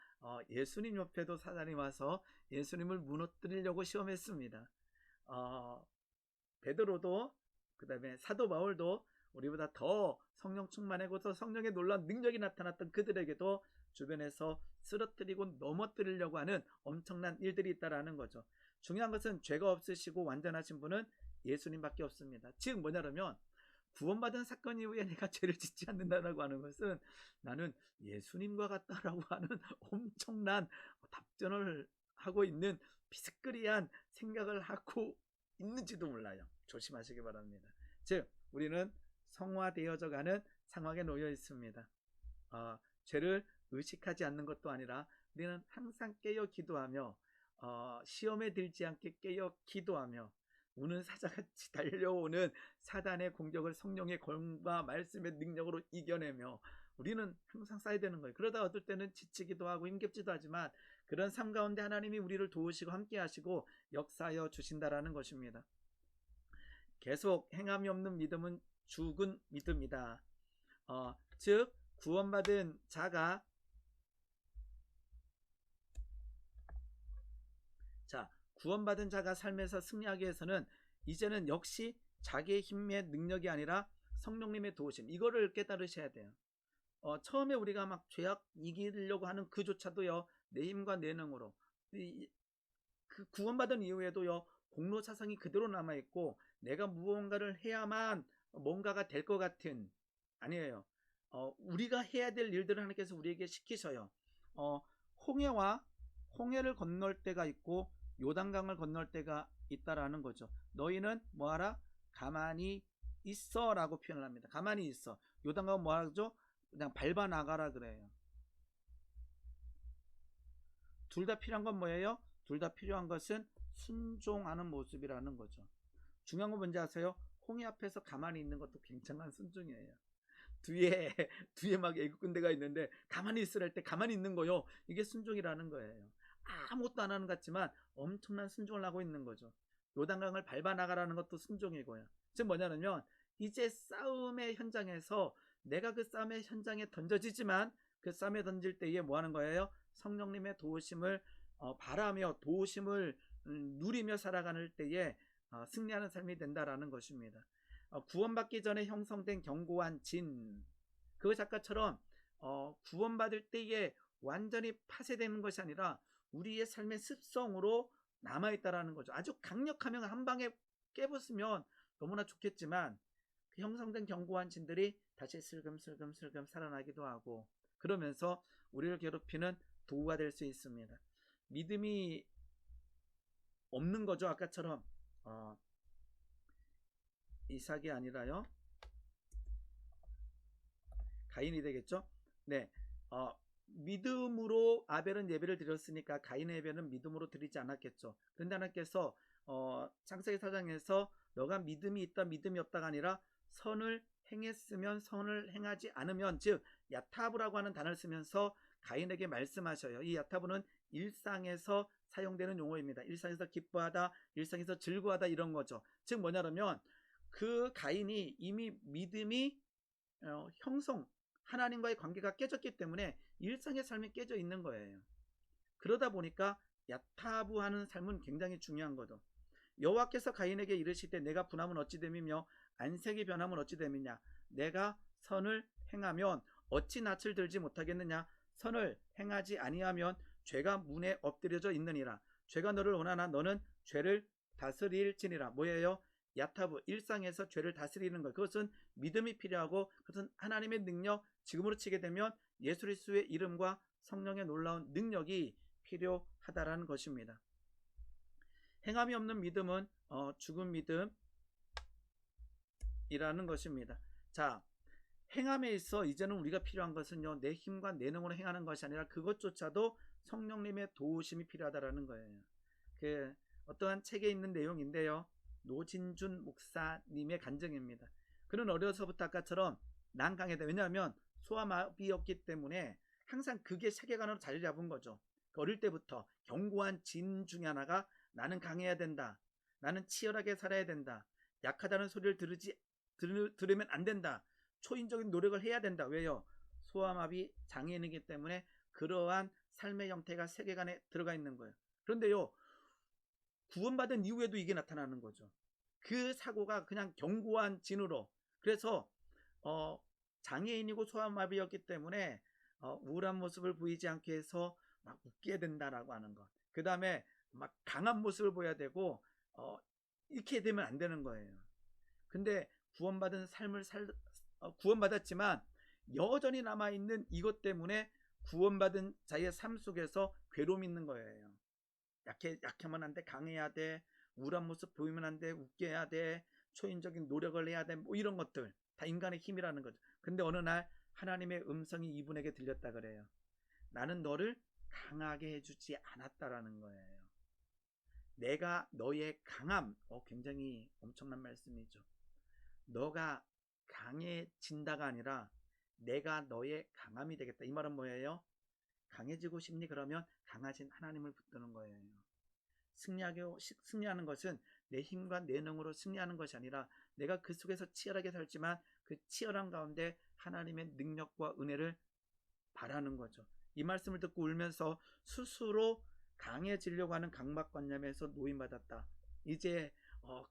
예수님 옆에도 사단이 와서 예수님을 무너뜨리려고 시험했습니다. 베드로도, 그 다음에 사도 바울도 우리보다 더 성령 충만하고 더 성령의 놀라운 능력이 나타났던 그들에게도 주변에서 쓰러뜨리고 넘어뜨리려고 하는 엄청난 일들이 있다라는 거죠. 중요한 것은 죄가 없으시고 완전하신 분은 예수님밖에 없습니다. 즉 뭐냐면 구원받은 사건 이후에 내가 죄를 짓지 않는다라고 하는 것은 나는 예수님과 같다라고 하는 엄청난 답변을 하고 있는 비스크리한 생각을 하고 있는지도 몰라요. 조심하시기 바랍니다. 즉 우리는 성화되어져 가는 상황에 놓여 있습니다. 죄를 의식하지 않는 것도 아니라 우리는 항상 깨어 기도하며 시험에 들지 않게 깨어 기도하며 우는 사자같이 달려오는 사단의 공격을 성령의 검과 말씀의 능력으로 이겨내며 우리는 항상 쌓여야 되는 거예요. 그러다 어떨 때는 지치기도 하고 힘겹지도 하지만 그런 삶 가운데 하나님이 우리를 도우시고 함께 하시고 역사하여 주신다라는 것입니다. 계속 행함이 없는 믿음은 죽은 믿음이다. 즉 구원받은 자가 구원받은 자가 삶에서 승리하기 위해서는 이제는 역시 자기의 힘의 능력이 아니라 성령님의 도우심, 이거를 깨달으셔야 돼요. 처음에 우리가 막 죄악 이기려고 하는 그조차도요 내 힘과 내 능으로, 그 구원받은 이후에도요 공로 사상이 그대로 남아있고 내가 무언가를 해야만 뭔가가 될 것 같은, 아니에요. 우리가 해야 될 일들을 하나님께서 우리에게 시키셔요. 홍해를 건널 때가 있고 요단강을 건널 때가 있다라는 거죠. 너희는 뭐하라? 가만히 있어 라고 표현을 합니다. 가만히 있어. 요단강은 뭐하죠? 그냥 밟아 나가라 그래요. 둘 다 필요한 건 뭐예요? 둘 다 필요한 것은 순종하는 모습이라는 거죠. 중요한 건 뭔지 아세요? 홍해 앞에서 가만히 있는 것도 굉장한 순종이에요. 뒤에 막 애국 군대가 있는데 가만히 있으라 할 때 가만히 있는 거요. 이게 순종이라는 거예요. 아무것도 안 하는 것 같지만 엄청난 순종을 하고 있는 거죠. 요단강을 밟아 나가라는 것도 순종이고요. 즉 뭐냐면요, 이제 싸움의 현장에서 내가 그 싸움의 현장에 던져지지만 그 싸움에 던질 때에 뭐 하는 거예요? 성령님의 도우심을 바라며 도우심을 누리며 살아가는 때에 승리하는 삶이 된다라는 것입니다. 구원받기 전에 형성된 견고한 진, 그 작가처럼 구원받을 때에 완전히 파쇄되는 것이 아니라 우리의 삶의 습성으로 남아있다라는 거죠. 아주 강력하면 한 방에 깨부수면 너무나 좋겠지만 그 형성된 견고한 진들이 다시 슬금슬금 살아나기도 하고 그러면서 우리를 괴롭히는 도구가 될 수 있습니다. 믿음이 없는 거죠. 아까처럼 이삭이 아니라요 가인이 되겠죠. 네, 믿음으로 아벨은 예배를 드렸으니까 가인의 예배는 믿음으로 드리지 않았겠죠. 그런데 하나님께서 창세기 4장에서 너가 믿음이 있다 믿음이 없다가 아니라 선을 행했으면 선을 행하지 않으면, 즉 야타브라고 하는 단어를 쓰면서 가인에게 말씀하셔요. 이 야타브는 일상에서 사용되는 용어입니다. 일상에서 기뻐하다, 일상에서 즐거워하다 이런 거죠. 즉 뭐냐면 그 가인이 이미 믿음이 하나님과의 관계가 깨졌기 때문에 일상의 삶이 깨져 있는 거예요. 그러다 보니까 야타브하는 삶은 굉장히 중요한 거죠. 여호와께서 가인에게 이르시되 내가 분하면 어찌 됨이며 안색이 변하면 어찌 됨이냐. 내가 선을 행하면 어찌 낯을 들지 못하겠느냐. 선을 행하지 아니하면 죄가 문에 엎드려져 있느니라. 죄가 너를 원하나 너는 죄를 다스릴지니라. 뭐예요? 야타브, 일상에서 죄를 다스리는 것. 그것은 믿음이 필요하고 그것은 하나님의 능력, 지금으로 치게 되면 예수 그리스도의 이름과 성령의 놀라운 능력이 필요하다라는 것입니다. 행함이 없는 믿음은 죽은 믿음이라는 것입니다. 자, 행함에 있어 이제는 우리가 필요한 것은요, 내 힘과 내 능으로 행하는 것이 아니라 그것조차도 성령님의 도우심이 필요하다라는 거예요. 그 어떠한 책에 있는 내용인데요, 노진준 목사님의 간증입니다. 그는 어려서부터 아까처럼 난 강해다. 왜냐하면 소아마비였기 때문에 항상 그게 세계관으로 자리 잡은 거죠. 어릴 때부터 견고한 진 중에 하나가 나는 강해야 된다. 나는 치열하게 살아야 된다. 약하다는 소리를 들으면 안 된다. 초인적인 노력을 해야 된다. 왜요? 소아마비 장애인이기 때문에 그러한 삶의 형태가 세계관에 들어가 있는 거예요. 그런데요, 구원받은 이후에도 이게 나타나는 거죠. 그 사고가 그냥 견고한 진으로. 그래서 장애인이고 소아마비였기 때문에 우울한 모습을 보이지 않게 해서 막 웃게 된다라고 하는 것. 그 다음에 막 강한 모습을 보여야 되고 이렇게 되면 안 되는 거예요. 근데 구원받은 삶을 구원받았지만 여전히 남아있는 이것 때문에 구원받은 자의 삶 속에서 괴로움이 있는 거예요. 약하면 안 돼, 강해야 돼, 우울한 모습 보이면 안 돼, 웃게 해야 돼, 초인적인 노력을 해야 돼, 뭐 이런 것들 다 인간의 힘이라는 거죠. 근데 어느 날 하나님의 음성이 이분에게 들렸다 그래요. 나는 너를 강하게 해주지 않았다라는 거예요. 내가 너의 강함, 굉장히 엄청난 말씀이죠. 너가 강해진다가 아니라 내가 너의 강함이 되겠다. 이 말은 뭐예요? 강해지고 싶니? 그러면 강하신 하나님을 붙드는 거예요. 승리하는 것은 내 힘과 내 능으로 승리하는 것이 아니라 내가 그 속에서 치열하게 살지만 그 치열한 가운데 하나님의 능력과 은혜를 바라는 거죠. 이 말씀을 듣고 울면서 스스로 강해지려고 하는 강박관념에서 노임받았다. 이제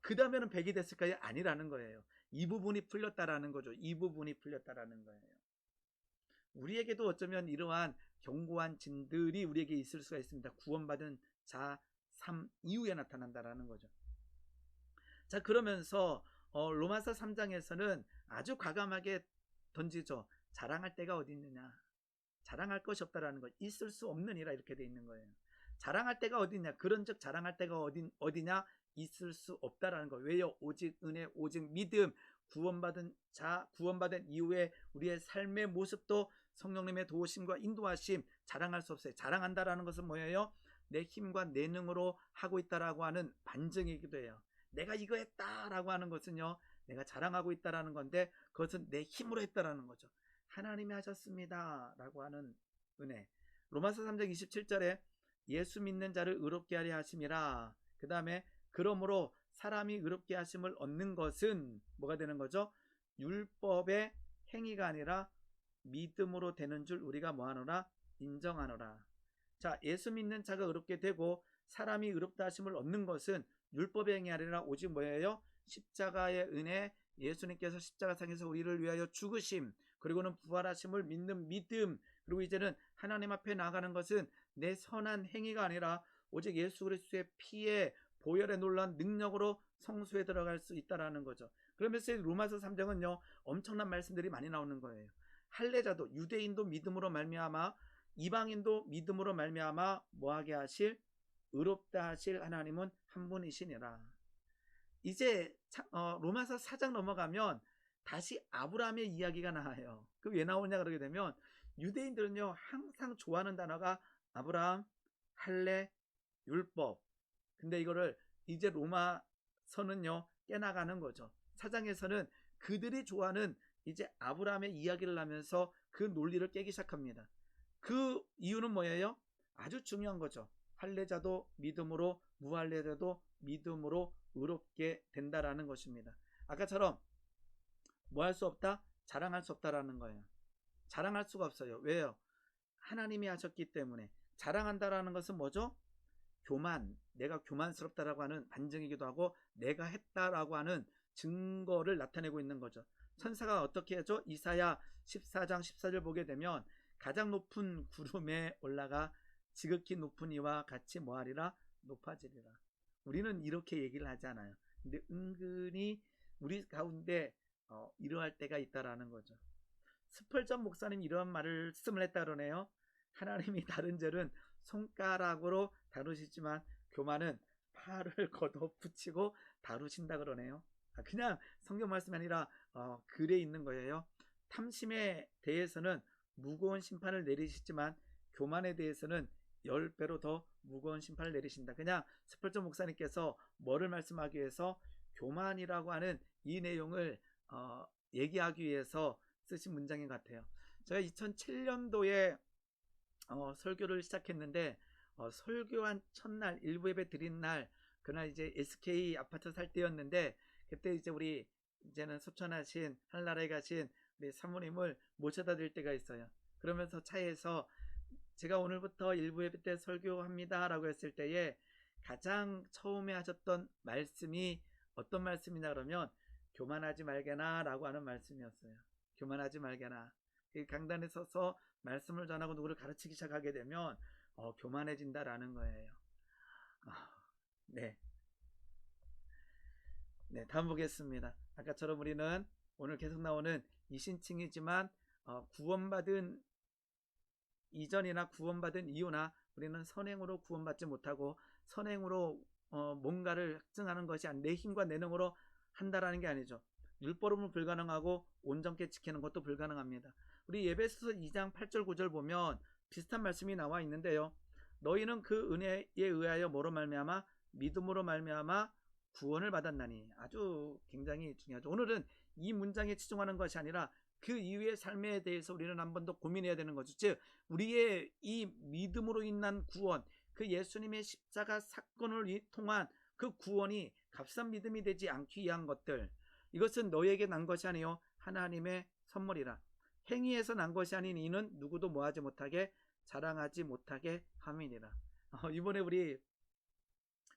그 다음에는 백이 됐을까요? 아니라는 거예요. 이 부분이 풀렸다라는 거죠. 이 부분이 풀렸다라는 거예요. 우리에게도 어쩌면 이러한 견고한 진들이 우리에게 있을 수가 있습니다. 구원받은 자 삶 이후에 나타난다라는 거죠. 자, 그러면서 로마서 3장에서는 아주 과감하게 던지죠. 자랑할 데가 어디 있느냐. 자랑할 것이 없다라는 거. 있을 수 없느니라 이렇게 돼 있는 거예요. 자랑할 데가 어디 있냐. 그런즉 자랑할 데가 어디냐. 있을 수 없다라는 거. 왜요? 오직 은혜, 오직 믿음, 구원받은 이후에 우리의 삶의 모습도 성령님의 도우심과 인도하심 자랑할 수 없어요. 자랑한다라는 것은 뭐예요? 내 힘과 내 능으로 하고 있다라고 하는 반증이기도 해요. 내가 이거 했다라고 하는 것은요, 내가 자랑하고 있다라는 건데 그것은 내 힘으로 했다라는 거죠. 하나님이 하셨습니다 라고 하는 은혜. 로마서 3장 27절에 예수 믿는 자를 의롭게 하려 하심이라. 그 다음에 그러므로 사람이 의롭게 하심을 얻는 것은 뭐가 되는 거죠? 율법의 행위가 아니라 믿음으로 되는 줄 우리가 뭐하노라? 인정하노라. 자, 예수 믿는 자가 의롭게 되고 사람이 의롭다 하심을 얻는 것은 율법의 행위 아니라 오직 뭐예요? 십자가의 은혜, 예수님께서 십자가상에서 우리를 위하여 죽으심, 그리고는 부활하심을 믿는 믿음, 그리고 이제는 하나님 앞에 나가는 것은 내 선한 행위가 아니라 오직 예수 그리스도의 피에 보혈의 놀라운 능력으로 성소에 들어갈 수 있다라는 거죠. 그러면서 로마서 3장은요 엄청난 말씀들이 많이 나오는 거예요. 할례자도 유대인도 믿음으로 말미암아 이방인도 믿음으로 말미암아 뭐하게 하실? 의롭다 하실 하나님은 한 분이시니라. 이제 로마서 4장 넘어가면 다시 아브라함의 이야기가 나와요. 그 왜 나오냐 그러게 되면 유대인들은요 항상 좋아하는 단어가 아브라함, 할례, 율법. 근데 이거를 이제 로마서는요 깨나가는 거죠. 4장에서는 그들이 좋아하는 이제 아브라함의 이야기를 하면서 그 논리를 깨기 시작합니다. 그 이유는 뭐예요? 아주 중요한 거죠. 할례자도 믿음으로, 무할례자도 믿음으로 의롭게 된다라는 것입니다. 아까처럼 뭐 할 수 없다? 자랑할 수 없다라는 거예요. 자랑할 수가 없어요. 왜요? 하나님이 하셨기 때문에. 자랑한다라는 것은 뭐죠? 교만, 내가 교만스럽다라고 하는 반증이기도 하고 내가 했다라고 하는 증거를 나타내고 있는 거죠. 천사가 어떻게 하죠? 이사야 14장 14절 보게 되면 가장 높은 구름에 올라가 지극히 높은 이와 같이 뭐하리라? 높아지리라. 우리는 이렇게 얘기를 하지 않아요. 근데 은근히 우리 가운데 이러할 때가 있다라는 거죠. 스펄전 목사님 이런 말씀을 했다 그러네요. 하나님이 다른 죄는 손가락으로 다루시지만 교만은 팔을 걷어붙이고 다루신다 그러네요. 그냥 성경 말씀이 아니라 글에 있는 거예요. 탐심에 대해서는 무거운 심판을 내리시지만 교만에 대해서는 10배로 더 무거운 심판을 내리신다. 그냥 스펄전 목사님께서 뭐를 말씀하기 위해서 교만이라고 하는 이 내용을 얘기하기 위해서 쓰신 문장인 것 같아요. 제가 2007년도에 설교를 시작했는데 설교한 첫날 일부 예배 드린 날 그날 이제 SK 아파트 살 때였는데 그때 이제 우리 이제는 소천하신 하늘나라에 가신 우리 사모님을 모셔다 드릴 때가 있어요. 그러면서 차에서 제가 오늘부터 일부 예배 때 설교합니다 라고 했을 때에 가장 처음에 하셨던 말씀이 어떤 말씀이냐 그러면 교만하지 말게나 라고 하는 말씀이었어요. 교만하지 말게나. 강단에 서서 말씀을 전하고 누구를 가르치기 시작하게 되면 교만해진다라는 거예요. 네. 네, 다음 보겠습니다. 아까처럼 우리는 오늘 계속 나오는 이신칭이지만 구원받은 이전이나 구원받은 이후나 우리는 선행으로 구원받지 못하고 선행으로 뭔가를 확증하는 것이 내 힘과 내 능으로 한다라는 게 아니죠. 율법은 불가능하고 온전케 지키는 것도 불가능합니다. 우리 에베소서 2장 8절 9절 보면 비슷한 말씀이 나와 있는데요. 너희는 그 은혜에 의하여 뭐로 말미암아 믿음으로 말미암아 구원을 받았나니. 아주 굉장히 중요하죠. 오늘은 이 문장에 치중하는 것이 아니라 그 이후의 삶에 대해서 우리는 한 번 더 고민해야 되는 거죠. 즉 우리의 이 믿음으로 인한 구원, 그 예수님의 십자가 사건을 통한 그 구원이 값싼 믿음이 되지 않기 위한 것들, 이것은 너에게 난 것이 아니요 하나님의 선물이라. 행위에서 난 것이 아닌 이는 누구도 뭐하지 못하게 자랑하지 못하게 함이니라. 이번에 우리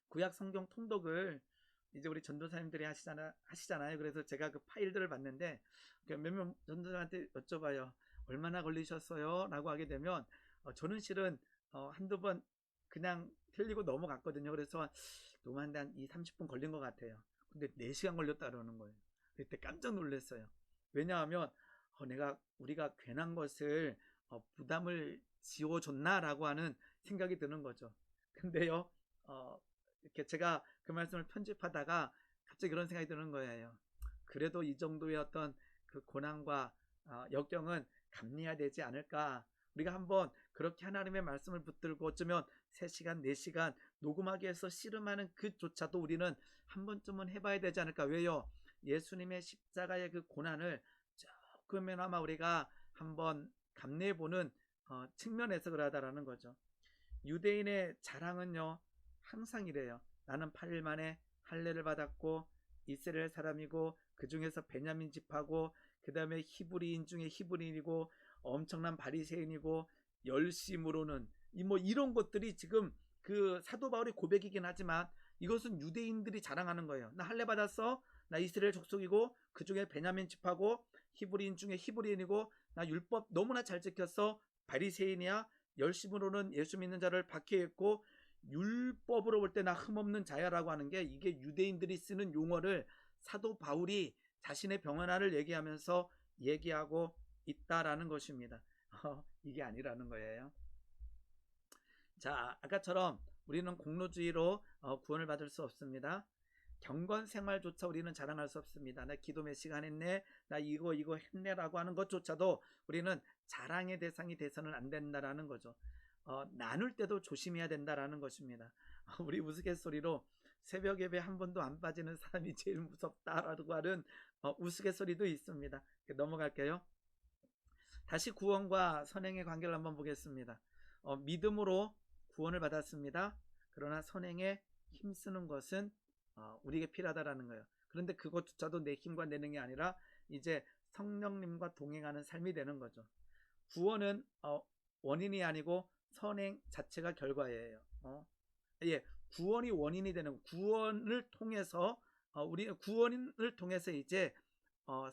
구약 성경 통독을 이제 우리 전도사님들이 하시잖아요. 그래서 제가 그 파일들을 봤는데 몇몇 전도사한테 여쭤봐요. 얼마나 걸리셨어요? 라고 하게 되면 저는 실은 한두 번 그냥 틀리고 넘어갔거든요. 그래서 너무한데 한 2-30분 걸린 것 같아요. 근데 4시간 걸렸다 그러는 거예요. 그때 깜짝 놀랐어요. 왜냐하면 우리가 괜한 것을 부담을 지워줬나라고 하는 생각이 드는 거죠. 근데요, 이렇게 제가 그 말씀을 편집하다가 갑자기 그런 생각이 드는 거예요. 그래도 이 정도의 어떤 그 고난과 역경은 감내해야 되지 않을까. 우리가 한번 그렇게 하나님의 말씀을 붙들고 어쩌면 3시간, 4시간 녹음하기 위해서 씨름하는 그조차도 우리는 한 번쯤은 해봐야 되지 않을까. 왜요? 예수님의 십자가의 그 고난을 조금이나마 우리가 한번 감내해보는 측면에서 그러하다라는 거죠. 유대인의 자랑은요 항상 이래요. 나는 8일 만에 할례를 받았고 이스라엘 사람이고 그 중에서 베냐민 집하고 그 다음에 히브리인 중에 히브리인이고 엄청난 바리새인이고 열심으로는 이런 것들이 지금 그 사도 바울의 고백이긴 하지만 이것은 유대인들이 자랑하는 거예요. 나 할례 받았어. 나 이스라엘 족속이고 그 중에 베냐민 집하고 히브리인 중에 히브리인이고 나 율법 너무나 잘 지켰어. 바리새인이야. 열심으로는 예수 믿는 자를 박해했고 율법으로 볼 때 나 흠없는 자야라고 하는 게 이게 유대인들이 쓰는 용어를 사도 바울이 자신의 병언화를 얘기하면서 얘기하고 있다라는 것입니다. 이게 아니라는 거예요. 자, 아까처럼 우리는 공로주의로 구원을 받을 수 없습니다. 경건 생활조차 우리는 자랑할 수 없습니다. 나 기도 몇 시간 했네, 나 이거 했네라고 하는 것조차도 우리는 자랑의 대상이 돼서는 안 된다라는 거죠. 나눌 때도 조심해야 된다라는 것입니다. 우리 우스갯소리로 새벽 예배 한 번도 안 빠지는 사람이 제일 무섭다라고 하는 우스갯소리도 있습니다. 넘어갈게요. 다시 구원과 선행의 관계를 한번 보겠습니다. 믿음으로 구원을 받았습니다. 그러나 선행에 힘쓰는 것은 우리에게 필요하다라는 거예요. 그런데 그것조차도 내 힘과 내 능이 아니라 이제 성령님과 동행하는 삶이 되는 거죠. 구원은 원인이 아니고 선행 자체가 결과예요. 구원이 원인이 되는 구원을 통해서 우리 구원을 통해서 이제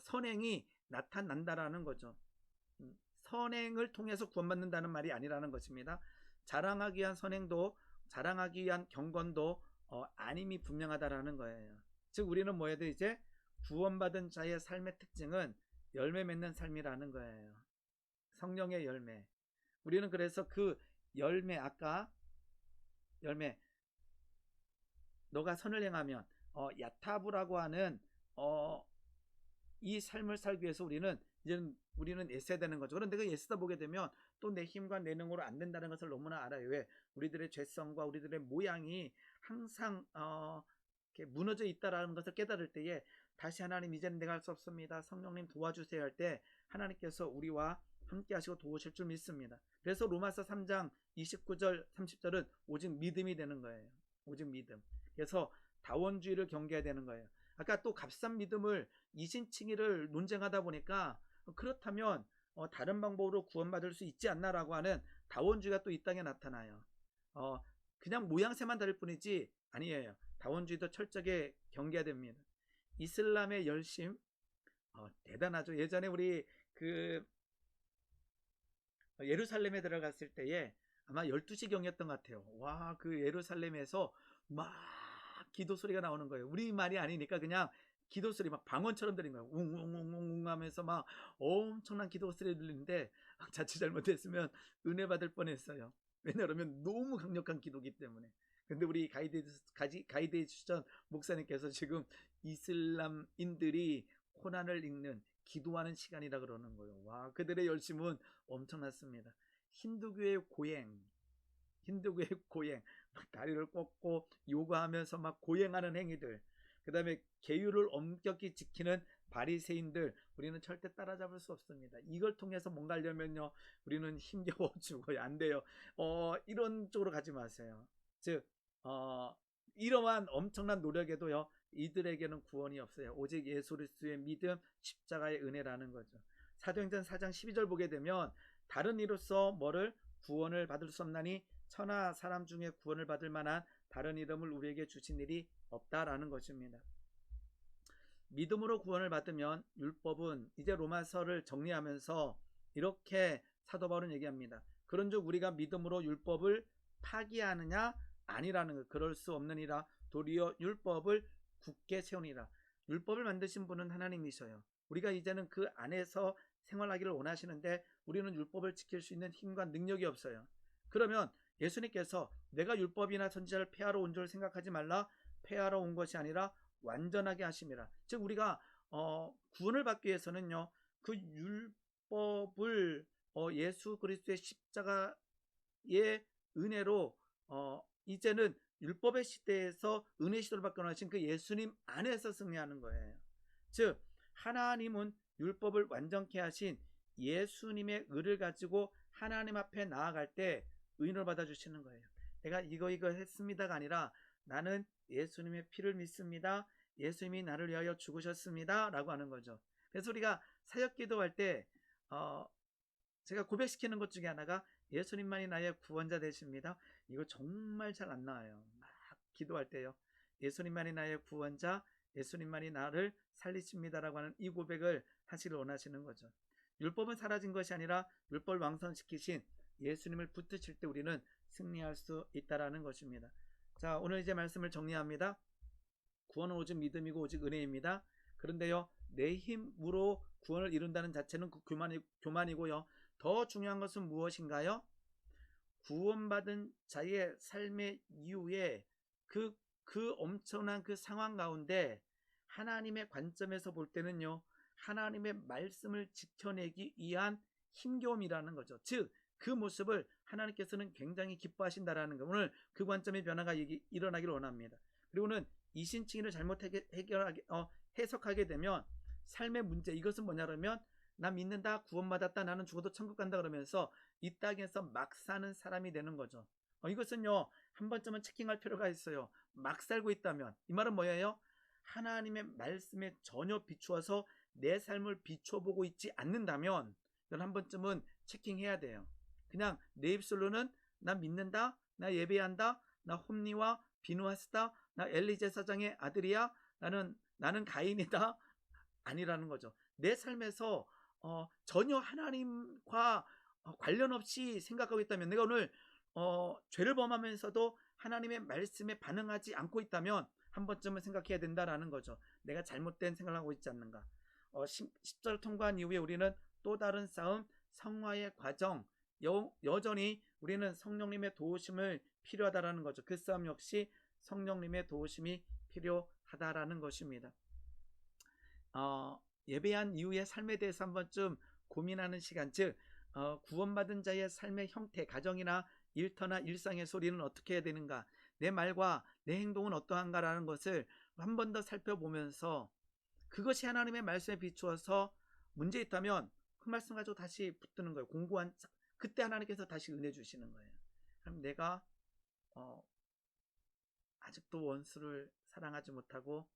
선행이 나타난다라는 거죠. 선행을 통해서 구원받는다는 말이 아니라는 것입니다. 자랑하기 위한 선행도 자랑하기 위한 경건도 아님이 분명하다라는 거예요. 즉 우리는 뭐해야 돼? 이제 구원받은 자의 삶의 특징은 열매 맺는 삶이라는 거예요. 성령의 열매. 우리는 그래서 그 열매, 아까 열매, 너가 선을 행하면 야타부라고 하는 이 삶을 살기 위해서 우리는 애써야 되는 거죠. 그런데 그 애쓰다 보게 되면 또 내 힘과 내 능으로 안 된다는 것을 너무나 알아요. 왜? 우리들의 죄성과 우리들의 모양이 항상 이렇게 무너져 있다라는 것을 깨달을 때에 다시 하나님 이제는 내가 할 수 없습니다. 성령님 도와주세요 할 때 하나님께서 우리와 함께 하시고 도우실 줄 믿습니다. 그래서 로마서 3장 29절 30절은 오직 믿음이 되는 거예요. 오직 믿음. 그래서 다원주의를 경계해야 되는 거예요. 아까 또 값싼 믿음을 이신칭의를 논쟁하다 보니까 그렇다면 다른 방법으로 구원받을 수 있지 않나라고 하는 다원주의가 또 이 땅에 나타나요. 그냥 모양새만 다를 뿐이지 아니에요. 다원주의도 철저하게 경계해야 됩니다. 이슬람의 열심 대단하죠. 예전에 우리 그 예루살렘에 들어갔을 때에 아마 12시경이었던 것 같아요. 와, 그 예루살렘에서 막 기도 소리가 나오는 거예요. 우리 말이 아니니까 그냥 기도 소리 막 방언처럼 들린 거예요. 웅웅웅웅 하면서 막 엄청난 기도 소리 들리는데 자칫 잘못했으면 은혜 받을 뻔했어요. 왜냐하면 너무 강력한 기도기 때문에. 근데 우리 가이드 주전 목사님께서 지금 이슬람인들이 코란을 읽는 기도하는 시간이라 그러는 거예요. 와, 그들의 열심은 엄청났습니다. 힌두교의 고행, 막 다리를 꺾고 요가하면서 막 고행하는 행위들, 그 다음에 계율을 엄격히 지키는 바리새인들, 우리는 절대 따라잡을 수 없습니다. 이걸 통해서 뭔가 하려면요, 우리는 힘겨워 죽어요. 안 돼요. 이런 쪽으로 가지 마세요. 즉, 이러한 엄청난 노력에도요, 이들에게는 구원이 없어요. 오직 예수 그리스도의 믿음, 십자가의 은혜라는 거죠. 사도행전 4장 12절 보게 되면 다른 이로서 뭐를 구원을 받을 수 없나니 천하 사람 중에 구원을 받을 만한 다른 이름을 우리에게 주신 일이 없다라는 것입니다. 믿음으로 구원을 받으면 율법은, 이제 로마서를 정리하면서 이렇게 사도 바울은 얘기합니다. 그런즉 우리가 믿음으로 율법을 파기하느냐? 아니라는 것. 그럴 수 없느니라. 도리어 율법을 굳게 세우니라. 율법을 만드신 분은 하나님이셔요. 우리가 이제는 그 안에서 생활하기를 원하시는데 우리는 율법을 지킬 수 있는 힘과 능력이 없어요. 그러면 예수님께서 내가 율법이나 선지자를 폐하러 온 줄 생각하지 말라. 폐하러 온 것이 아니라 완전하게 하심이라. 즉 우리가 구원을 받기 위해서는요, 그 율법을 예수 그리스도의 십자가의 은혜로 이제는 율법의 시대에서 은혜 시대로 바꿔놓으신 그 예수님 안에서 승리하는 거예요. 즉 하나님은 율법을 완전케 하신 예수님의 의를 가지고 하나님 앞에 나아갈 때 의인을 받아주시는 거예요. 내가 이거 했습니다가 아니라 나는 예수님의 피를 믿습니다. 예수님이 나를 위하여 죽으셨습니다. 라고 하는 거죠. 그래서 우리가 사역 기도할 때 제가 고백시키는 것 중에 하나가 예수님만이 나의 구원자 되십니다. 이거 정말 잘 안 나와요. 막 기도할 때요. 예수님만이 나의 구원자, 예수님만이 나를 살리십니다라고 하는 이 고백을 하시길 원하시는 거죠. 율법은 사라진 것이 아니라 율법을 완성시키신 예수님을 붙드실 때 우리는 승리할 수 있다라는 것입니다. 자, 오늘 이제 말씀을 정리합니다. 구원은 오직 믿음이고 오직 은혜입니다. 그런데요, 내 힘으로 구원을 이룬다는 자체는 교만이고요. 더 중요한 것은 무엇인가요? 구원받은 자의 삶의 이후에 그 엄청난 그 상황 가운데 하나님의 관점에서 볼 때는요, 하나님의 말씀을 지켜내기 위한 힘겨움이라는 거죠. 즉 그 모습을 하나님께서는 굉장히 기뻐하신다라는 거. 오늘 그 관점의 변화가 일어나기를 원합니다. 그리고는 이신칭의를 잘못하게 해석하게 되면 삶의 문제, 이것은 뭐냐면 나 믿는다, 구원받았다, 나는 죽어도 천국 간다 그러면서 이 땅에서 막 사는 사람이 되는 거죠. 이것은요, 한 번쯤은 체킹할 필요가 있어요. 막 살고 있다면. 이 말은 뭐예요? 하나님의 말씀에 전혀 비추어서 내 삶을 비춰보고 있지 않는다면 넌 한 번쯤은 체킹해야 돼요. 그냥 내 입술로는 나 믿는다, 나 예배한다, 나 홈리와 비누하스다, 나 엘리제 사장의 아들이야, 나는 가인이다, 아니라는 거죠. 내 삶에서 전혀 하나님과 관련 없이 생각하고 있다면, 내가 오늘 죄를 범하면서도 하나님의 말씀에 반응하지 않고 있다면 한 번쯤은 생각해야 된다라는 거죠. 내가 잘못된 생각을 하고 있지 않는가. 10절 통과한 이후에 우리는 또 다른 싸움, 성화의 과정, 여전히 우리는 성령님의 도우심을 필요하다라는 거죠. 그 싸움 역시 성령님의 도우심이 필요하다라는 것입니다. 예배한 이후의 삶에 대해서 한 번쯤 고민하는 시간, 즉 구원받은 자의 삶의 형태, 가정이나 일터나 일상의 소리는 어떻게 해야 되는가, 내 말과 내 행동은 어떠한가라는 것을 한 번 더 살펴보면서 그것이 하나님의 말씀에 비추어서 문제 있다면 그 말씀 가지고 다시 붙드는 거예요. 그때 하나님께서 다시 은혜 주시는 거예요. 그럼 내가 아직도 원수를 사랑하지 못하고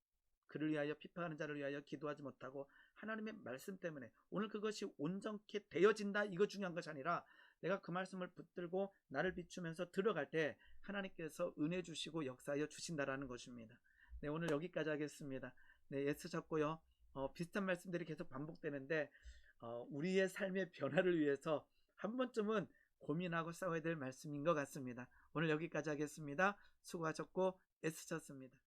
그를 위하여 비판하는 자를 위하여 기도하지 못하고 하나님의 말씀 때문에 오늘 그것이 온전케 되어진다, 이거 중요한 것이 아니라 내가 그 말씀을 붙들고 나를 비추면서 들어갈 때 하나님께서 은혜 주시고 역사하여 주신다라는 것입니다. 네, 오늘 여기까지 하겠습니다. 네, 애쓰셨고요. 비슷한 말씀들이 계속 반복되는데 우리의 삶의 변화를 위해서 한 번쯤은 고민하고 싸워야 될 말씀인 것 같습니다. 오늘 여기까지 하겠습니다. 수고하셨고 애쓰셨습니다.